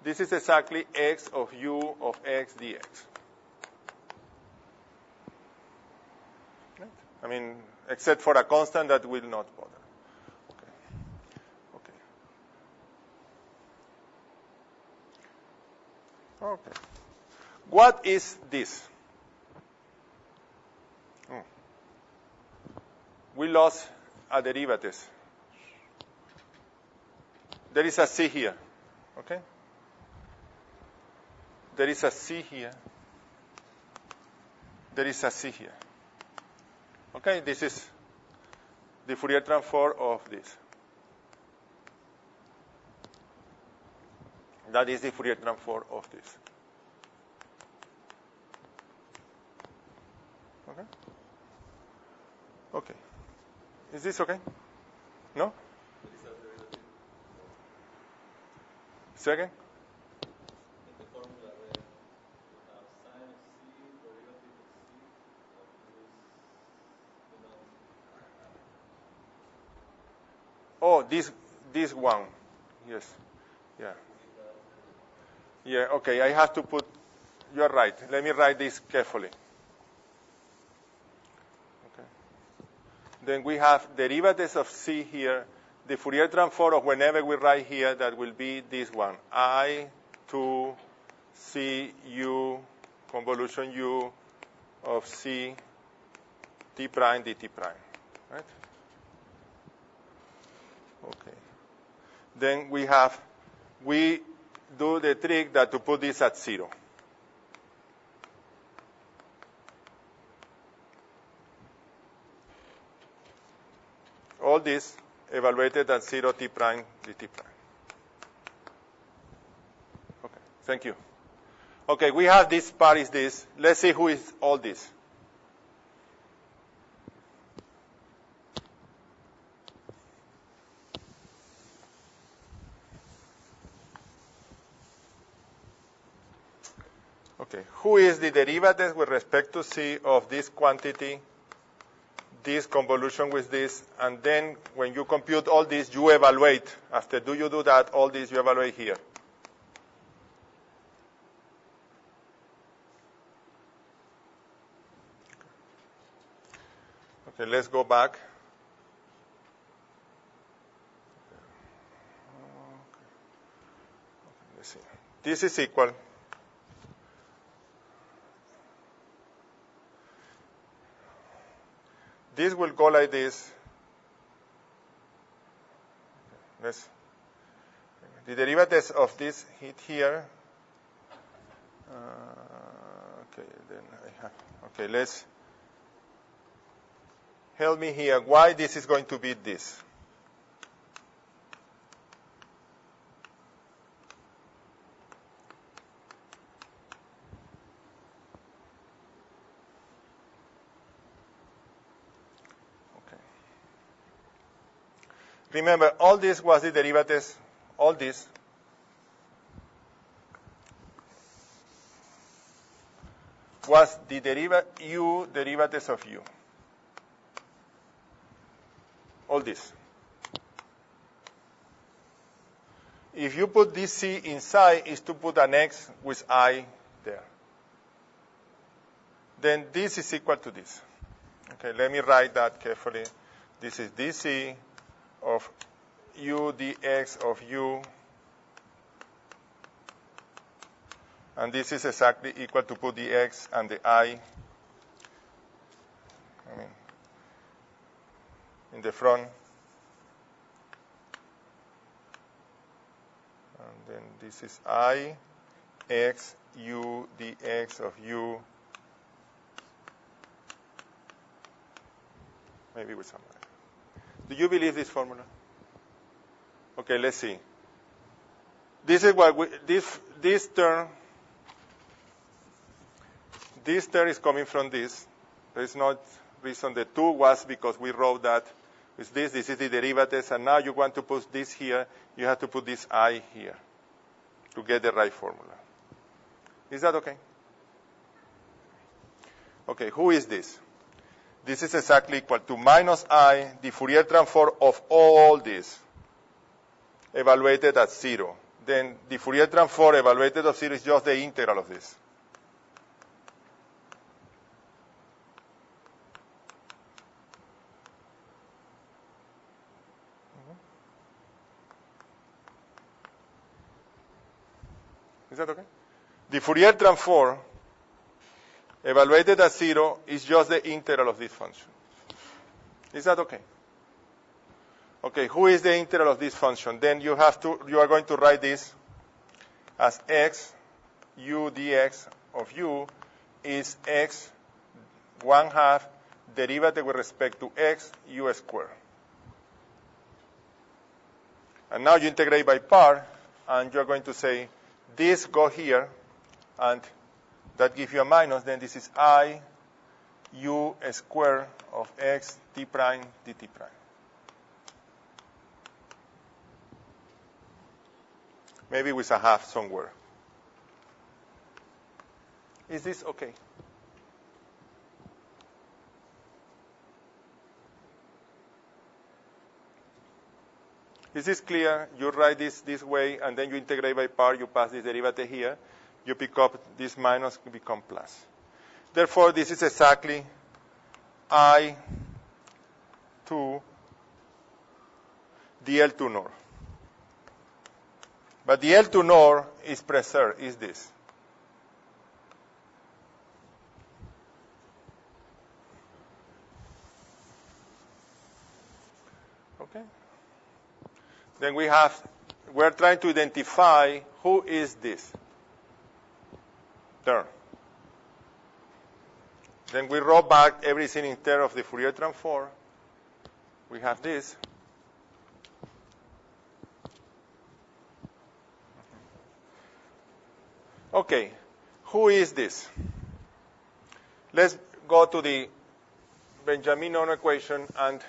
This is exactly x of u of x dx. Right? I mean, except for a constant that will not bother. Okay. Okay. Okay. What is this? We lost a derivatives. There is a c here. Okay? There is a c here. There is a c here. Okay? This is the Fourier transform of this. That is the Fourier transform of this. Okay? Okay. Is this okay? No? Second? Oh, this one. Yes. Yeah. Yeah, okay, I have to put, you're right. Let me write this carefully. Okay. Then we have derivatives of C here. The Fourier transform of whenever we write here, that will be this one. I to C U, convolution U of C T prime dt prime. Right? Okay. Then we do the trick that to put this at 0. All this evaluated at 0 T prime dt prime. Okay, thank you. Okay, we have this part is this. Let's see who is all this. Okay, who is the derivative with respect to C of this quantity, this convolution with this, and then when you compute all this, you evaluate. After you do that, all this you evaluate here. Okay, let's go back. Let's see. This is equal. This will go like this. The derivatives of this hit here. Okay, then I have. Okay, let's help me here. Why this is going to be this? Remember, all this was the derivatives, all this. Was the derivatives of U. All this. If you put this C inside, is to put an X with I there. Then this is equal to this. Okay, let me write that carefully. This is dC of U dx of U, and this is exactly equal to put the x and the I mean, in the front, and then this is I x U dx of U, maybe with some. Do you believe this formula? Okay, let's see. This is what this term is coming from this. There is no reason. The 2 was because we wrote that with this. This is the derivatives, and now you want to put this here. You have to put this I here to get the right formula. Is that okay? Okay, who is this? This is exactly equal to minus I, the Fourier transform of all this, evaluated at 0. Then the Fourier transform evaluated at 0 is just the integral of this. Is that okay? The Fourier transform evaluated at 0 is just the integral of this function. Is that okay? Okay, who is the integral of this function? Then you are going to write this as x u dx of u is x 1/2 derivative with respect to x u squared. And now you integrate by part, and you're going to say this go here, and that gives you a minus. Then this is I u squared of x t prime dt prime. Maybe with a half somewhere. Is this okay? Is this clear? You write this way, and then you integrate by part. You pass this derivative here. You pick up this minus, become plus. Therefore, this is exactly I to dl2 nor. But the L2 nor is preserved, is this. Okay? Then we're trying to identify who is this term. Then we roll back everything in terms of the Fourier transform. We have this. Okay, who is this? Let's go to the Benjamin-Ono equation and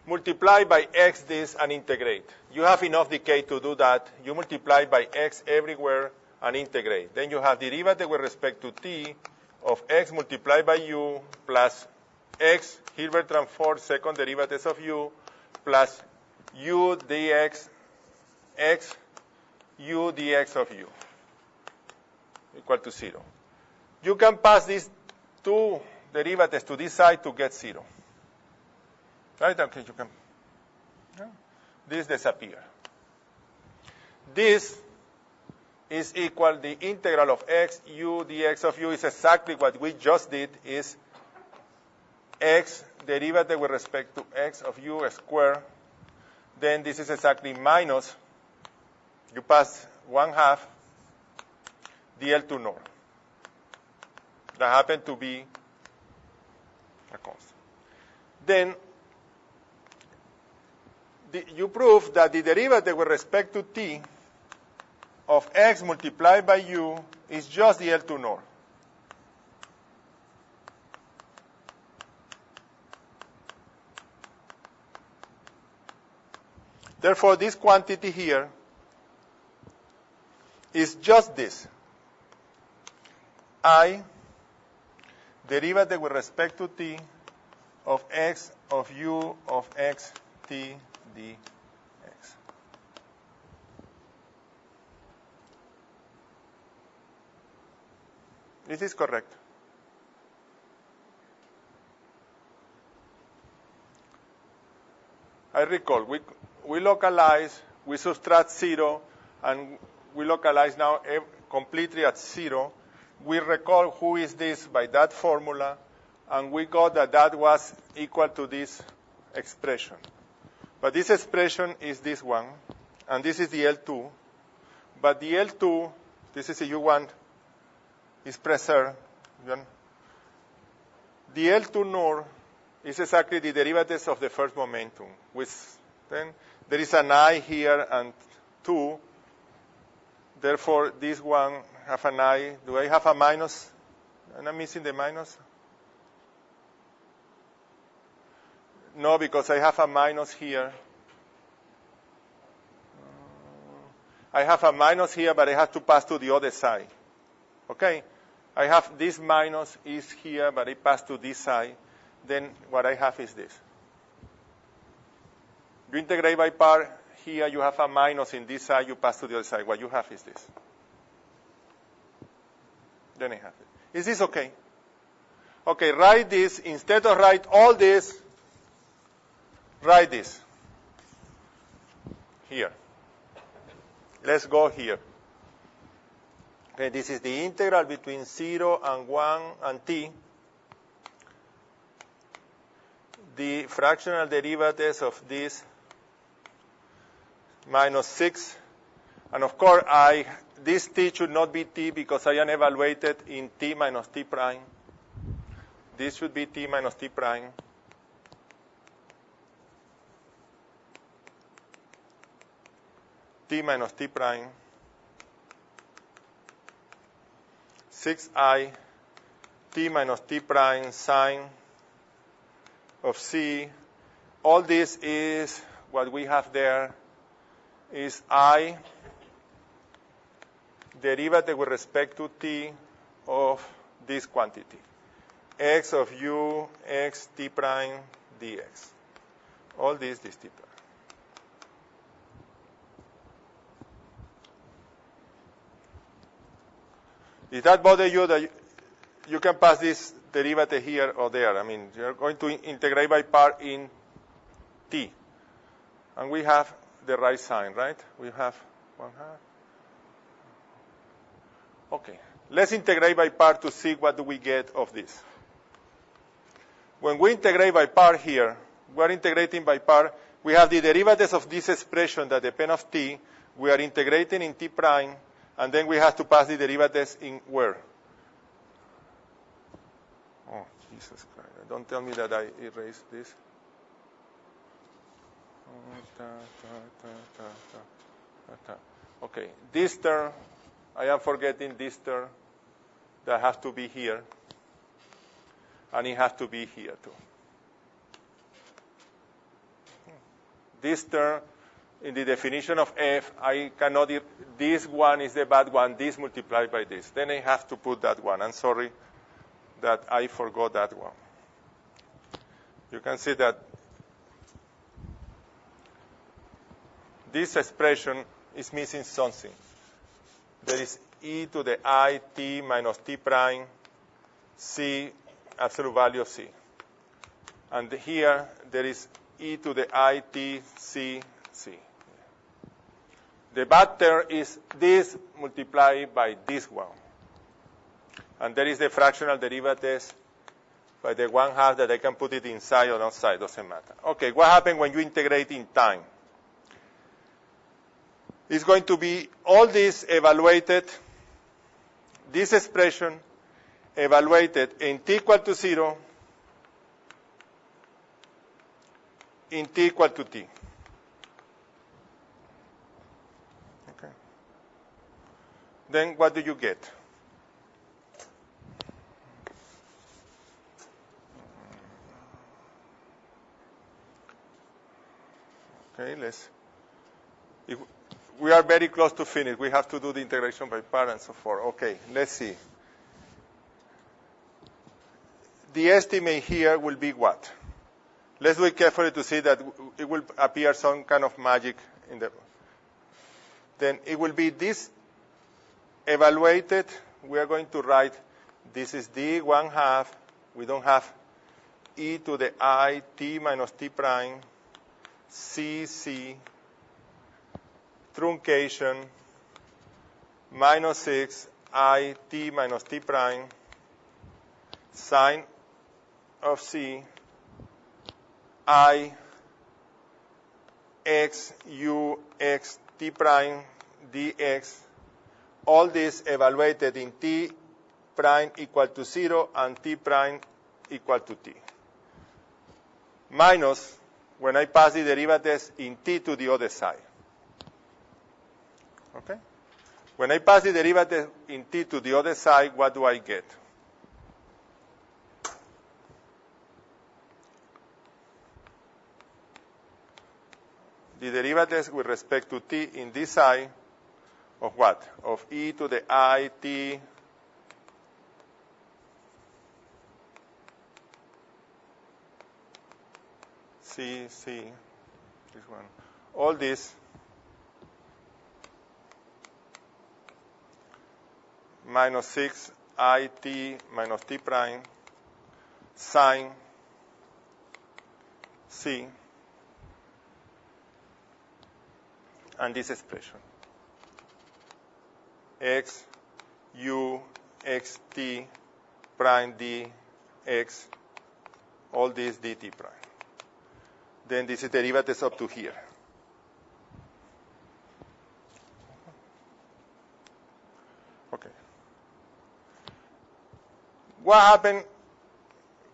multiply by x this and integrate. You have enough decay to do that. You multiply by x everywhere and integrate. Then you have derivative with respect to t of x multiplied by u plus x Hilbert transform second derivatives of u plus u dx x u dx of u equal to 0. You can pass these two derivatives to this side to get 0. Right? Okay, you can. Yeah. This disappear. This is equal, the integral of x u dx of u is exactly what we just did, is x derivative with respect to x of u squared. Then this is exactly minus, you pass 1/2 dl2 nor. That happened to be a constant. Then you prove that the derivative with respect to t of x multiplied by u is just the L2 nor. Therefore, this quantity here is just this. I derivative with respect to t of x of u of x t dx. This is correct. I recall, we localize, we subtract 0, and we localize now completely at 0. We recall who is this by that formula, and we got that that was equal to this expression. But this expression is this one, and this is the L2. But the L2, this is the U1, is preserved. The L2 nor is exactly the derivatives of the first momentum. Then there is an I here and 2. Therefore, this one have an I. Do I have a minus? Am I missing the minus? No, because I have a minus here. I have a minus here, but I have to pass to the other side. Okay? I have this minus is here, but I pass to this side. Then what I have is this. You integrate by part. Here you have a minus in this side. You pass to the other side. What you have is this. Then I have it. Is this okay? Okay, write this. Instead of write all this, write this. Here. Let's go here. Okay, this is the integral between 0 and 1 and t. The fractional derivatives of this minus 6. And of course, this t should not be t because I am evaluated in t minus t prime. This should be t minus t prime. T minus t prime. 6i t minus t prime sine of c. All this is what we have there is I derivative with respect to t of this quantity, x of u x t prime dx. All this t prime. Does that bother you that you can pass this derivative here or there? I mean, you're going to integrate by part in t. And we have the right sign, right? We have 1/2. Okay. Let's integrate by part to see what do we get of this. When we integrate by part here, we're integrating by part. We have the derivatives of this expression that depend of t. We are integrating in t prime. And then we have to pass the derivatives in where? Oh, Jesus Christ. Don't tell me that I erased this. Okay, this term, I am forgetting this term that has to be here. And it has to be here too. This term, in the definition of f, I cannot, this one is the bad one, this multiplied by this. Then I have to put that one. I'm sorry that I forgot that one. You can see that this expression is missing something. There is e to the I t minus t prime c, absolute value of c. And here there is e to the I t c c. The bad term is this multiplied by this one. And there is the fractional derivatives by the 1/2 that I can put it inside or outside, doesn't matter. Okay, what happens when you integrate in time? It's going to be all this evaluated, this expression evaluated in t equal to 0, in t equal to t. Okay. Then what do you get? Okay, we are very close to finish. We have to do the integration by part and so forth. Okay, let's see. The estimate here will be what? Let's do it carefully to see that it will appear some kind of magic in the. Then it will be this evaluated. We are going to write this is d 1/2. We don't have e to the I t minus t prime c c truncation minus 6 I t minus t prime sine of c I x u x t prime dx, all this evaluated in t prime equal to 0 and t prime equal to t. Minus when I pass the derivatives in t to the other side. Okay? When I pass the derivative in t to the other side, what do I get? The derivatives with respect to t in this side of what? Of e to the I t c c, this one. All this minus 6 I t minus t prime sine c and this expression x u x t prime d x, all this dt prime. Then this is derivatives up to here. Okay. What happened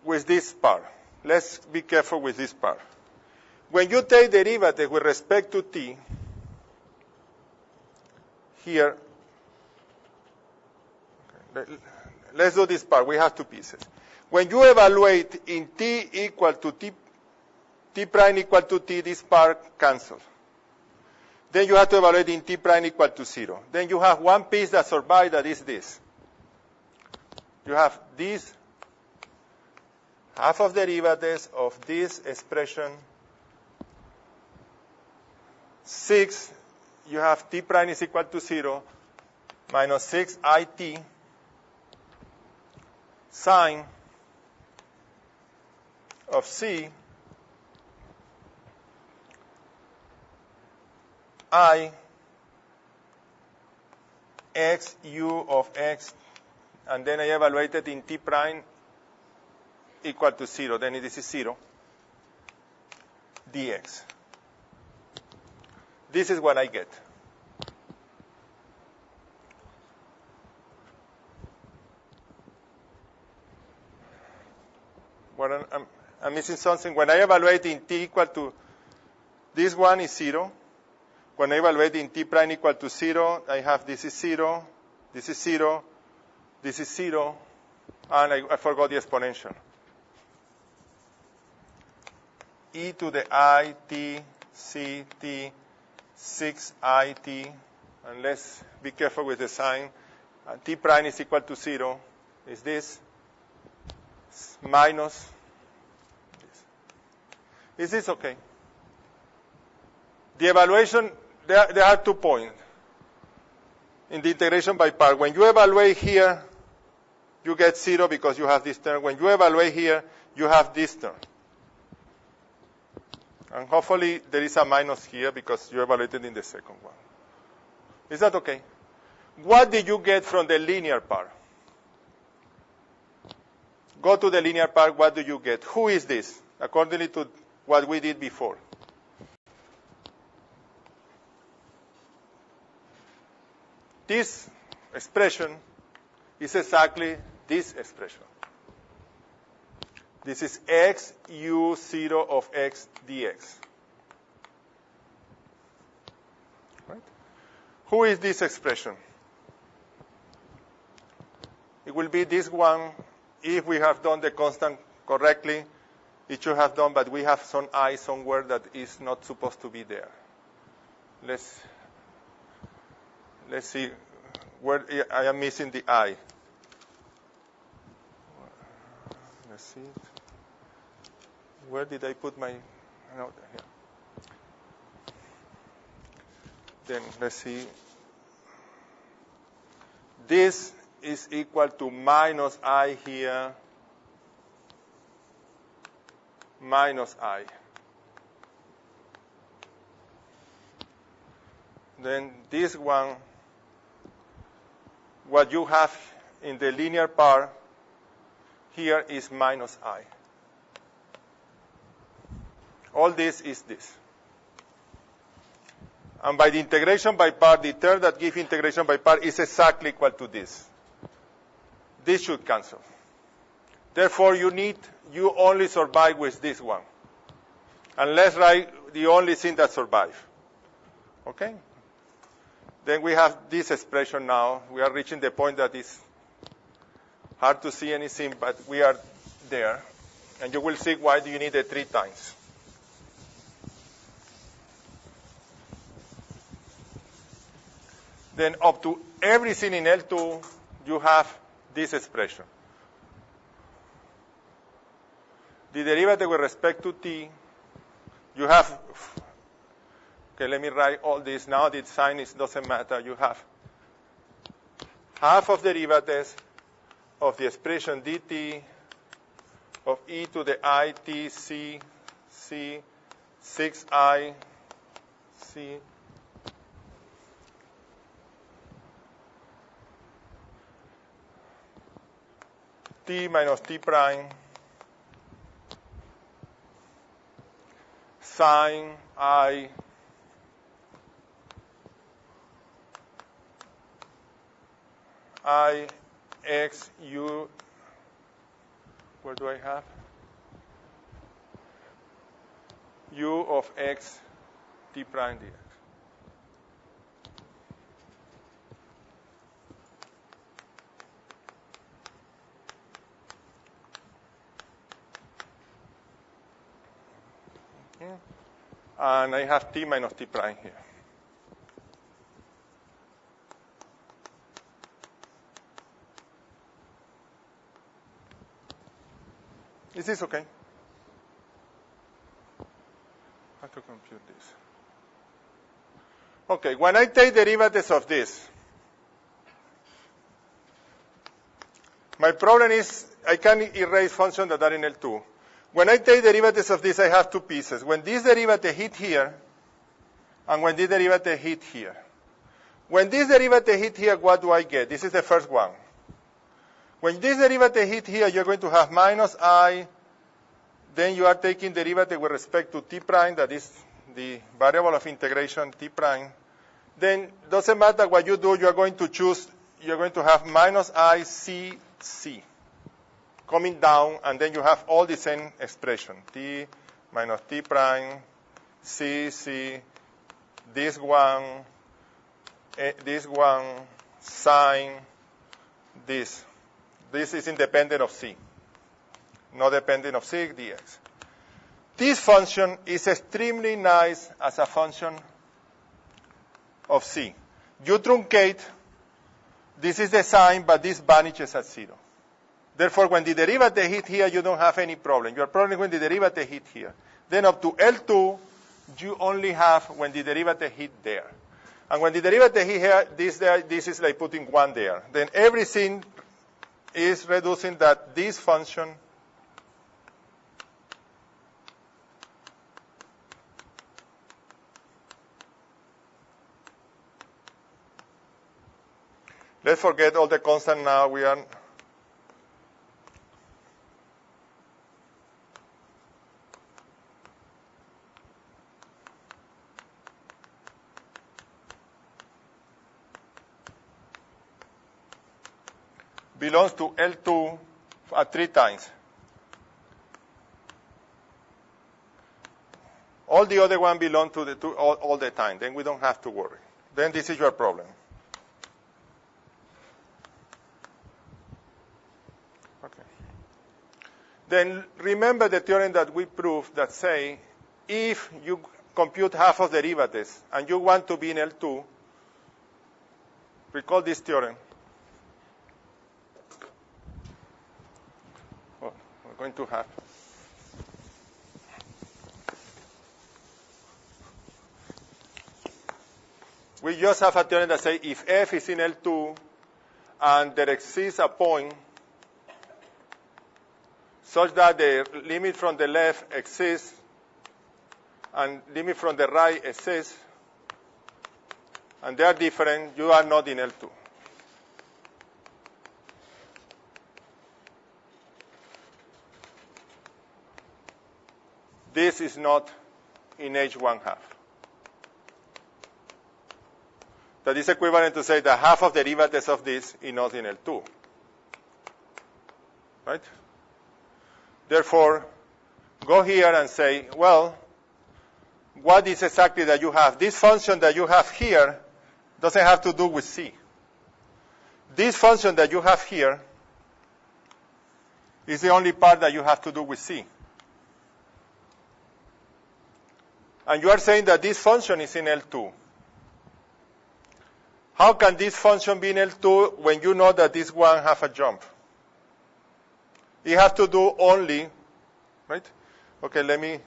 with this part? Let's be careful with this part. When you take derivative with respect to t, here, let's do this part. We have two pieces. When you evaluate in t equal to t prime equal to t, this part cancels. Then you have to evaluate in t prime equal to 0. Then you have one piece that survives, that is this. You have this half of derivatives of this expression. 6, you have t prime is equal to 0 minus 6 it sine of c I x u of x, and then I evaluated in t prime equal to 0. Then this is 0 dx. This is what I get. What I'm missing something. When I evaluate in t equal to, this one is 0. When I evaluate in t prime equal to 0, I have this is 0, this is 0, this is 0, and I forgot the exponential. E to the I t c t 6 I t, and let's be careful with the sign. T prime is equal to 0. Is this minus this? Is this okay? The evaluation, there are 2 points in the integration by part. When you evaluate here, you get 0 because you have this term. When you evaluate here, you have this term. And hopefully there is a minus here because you evaluated in the second one. Is that okay? What did you get from the linear part? Go to the linear part, what do you get? Who is this, according to what we did before? This expression is exactly this expression. This is x u0 of x dx. Right? Who is this expression? It will be this one. If we have done the constant correctly, it should have done, but we have some I somewhere that is not supposed to be there. Let's see where I am missing the I. Let's see. Where did I put my? No, here. Then let's see. This is equal to minus I here, minus I. Then this one, what you have in the linear part here is minus I. All this is this. And by the integration by part, the term that gives integration by part is exactly equal to this. This should cancel. Therefore, you only survive with this one. And let's write the only thing that survives. Okay? Then we have this expression now. We are reaching the point that is hard to see anything, but we are there. And you will see why do you need it 3 times. Then up to everything in L2, you have this expression. The derivative with respect to t, you have, okay, let me write all this. Now the sign doesn't matter. You have half of derivatives of the expression dt of e to the I t c c 6I c t minus t prime sine I x u, where do I have? U of x t prime dx. And I have t minus t prime here. Is this okay? I have to compute this. Okay, when I take derivatives of this, my problem is I can erase functions that are in L2. When I take derivatives of this, I have two pieces. When this derivative hit here, and when this derivative hit here. When this derivative hit here, what do I get? This is the first one. When this derivative hit here, you're going to have minus I. Then you are taking derivative with respect to t prime, that is the variable of integration t prime. Then doesn't matter what you do, you are going to choose, you're going to have minus I c c coming down, and then you have all the same expression. T minus t prime, c c, this one, sine, this. This is independent of c, not dependent of c dx. This function is extremely nice as a function of c. You truncate, this is the sign, but this vanishes at 0. Therefore, when the derivative hit here, you don't have any problem. Your problem is when the derivative hit here. Then up to L2, you only have when the derivative hit there. And when the derivative hit here, this is like putting 1 there. Then everything is reducing that this function let's forget all the constant now. We are belongs to L2 at 3 times. All the other one belong to the 2 all the time. Then we don't have to worry. Then this is your problem. Okay. Then remember the theorem that we proved that say if you compute half of derivatives and you want to be in L2, recall this theorem. Going to have. We just have a theorem that says if f is in L2 and there exists a point such that the limit from the left exists and limit from the right exists, and they are different, you are not in L2. This is not in H1 half. That is equivalent to say that half of derivatives of this is not in L2. Right? Therefore, go here and say, well, what is exactly that you have? This function that you have here doesn't have to do with C. This function that you have here is the only part that you have to do with C. And you are saying that this function is in L2. How can this function be in L2 when you know that this one has a jump? You have to do only, right? Okay,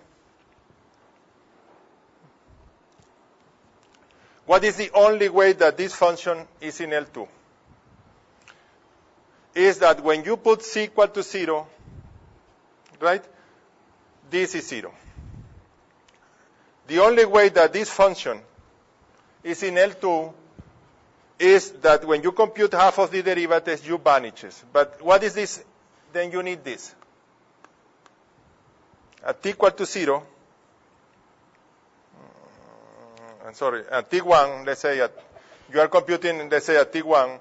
what is the only way that this function is in L2? Is that when you put c equal to 0, right, this is 0. The only way that this function is in L2 is that when you compute half of the derivatives, you vanishes. But what is this? Then you need this. At t equal to 0, at t1, let's say you are computing, let's say at t1,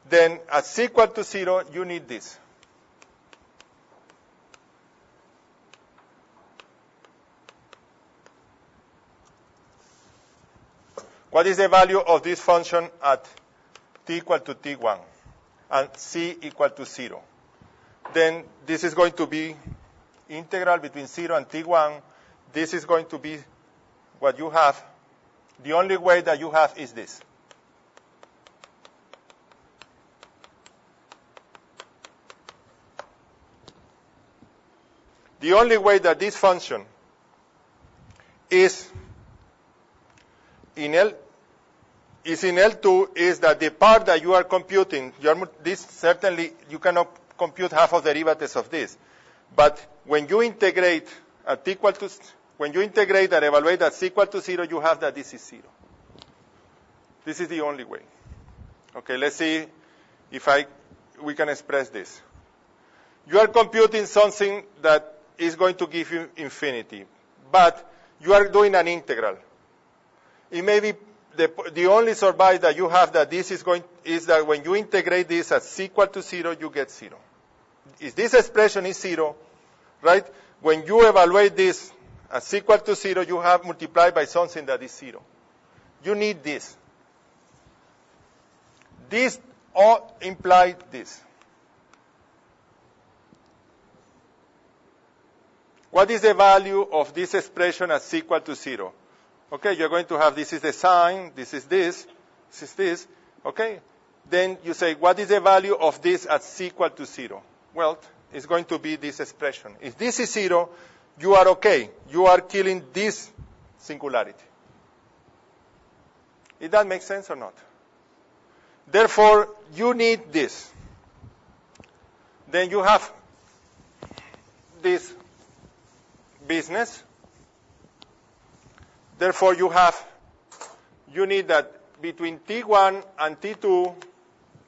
then at c equal to 0, you need this. What is the value of this function at t equal to t1 and c equal to 0? Then this is going to be integral between 0 and t1 this is going to be what you have. The only way that you have is this. The only way that this function is in L2 is that the part that you are computing, this certainly you cannot compute half of the derivatives of this. But when you integrate at equal to, when you integrate and evaluate at equal to 0, you have that this is 0. This is the only way. Okay, let's see if we can express this. You are computing something that is going to give you infinity, but you are doing an integral. It may be the only survive that you have that this is that when you integrate this at equal to 0, you get 0. If this expression is 0, right? When you evaluate this as equal to 0, you have multiplied by something that is 0. You need this. This all implies this. What is the value of this expression as equal to 0? Okay, you're going to have this is the sign, this is this is this. Okay? Then you say, what is the value of this at equal to 0? Well, it's going to be this expression. If this is 0, you are okay. You are killing this singularity. Did that make sense or not? Therefore, you need this. Then you have this business. Therefore, you need that between T1 and T2,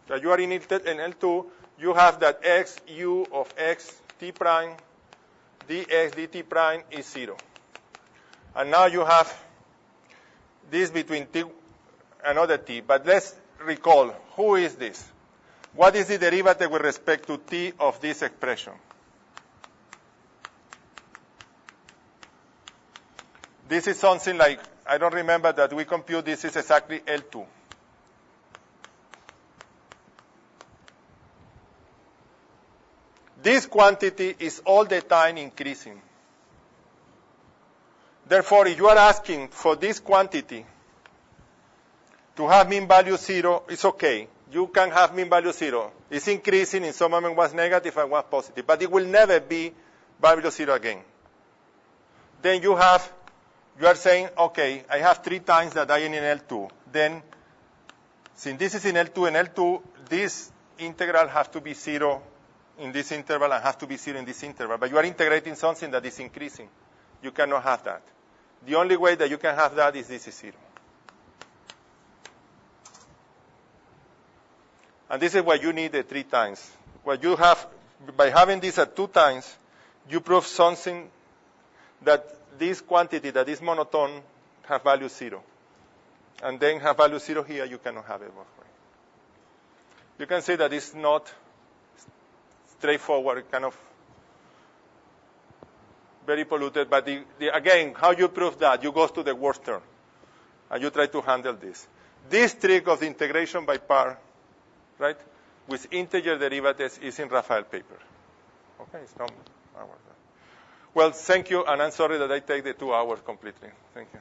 that you are in L2, you have that x u of x t prime dx dt prime is 0. And now you have this between T, another T. But let's recall, who is this? What is the derivative with respect to T of this expression? This is something like, I don't remember that we compute this is exactly L2. This quantity is all the time increasing. Therefore, if you are asking for this quantity to have mean value 0, it's okay. You can have mean value 0. It's increasing, in some moment was negative and was positive, but it will never be value 0 again. Then you are saying, okay, I have 3 times that I am in L2. Then, since this is in L2, this integral has to be 0 in this interval and has to be 0 in this interval. But you are integrating something that is increasing. You cannot have that. The only way that you can have that is this is 0. And this is what you need at 3 times. What you have, by having this at 2 times, you prove something that this quantity, that is monotone, have value 0. And then have value 0 here, you cannot have it both ways. You can say that it's not straightforward, kind of very polluted, but again, how you prove that? You go to the worst term, and you try to handle this. This trick of the integration by part, right, with integer derivatives is in Raphael paper. Okay, it's not ours. Well, thank you, and I'm sorry that I take the 2 hours completely. Thank you.